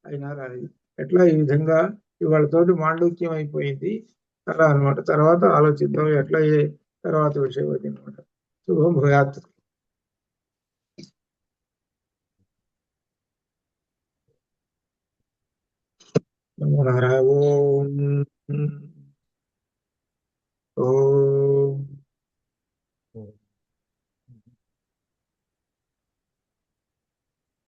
అయినారు. అది ఎట్లా ఈ విధంగా ఇవాళతోటి మాండూక్యం అయిపోయింది అలా అనమాట. తర్వాత ఆలోచిద్దాం ఎట్లా తర్వాత విషయం అది అనమాట. శుభం భూయాత్. నమో నారాయణ. ఓం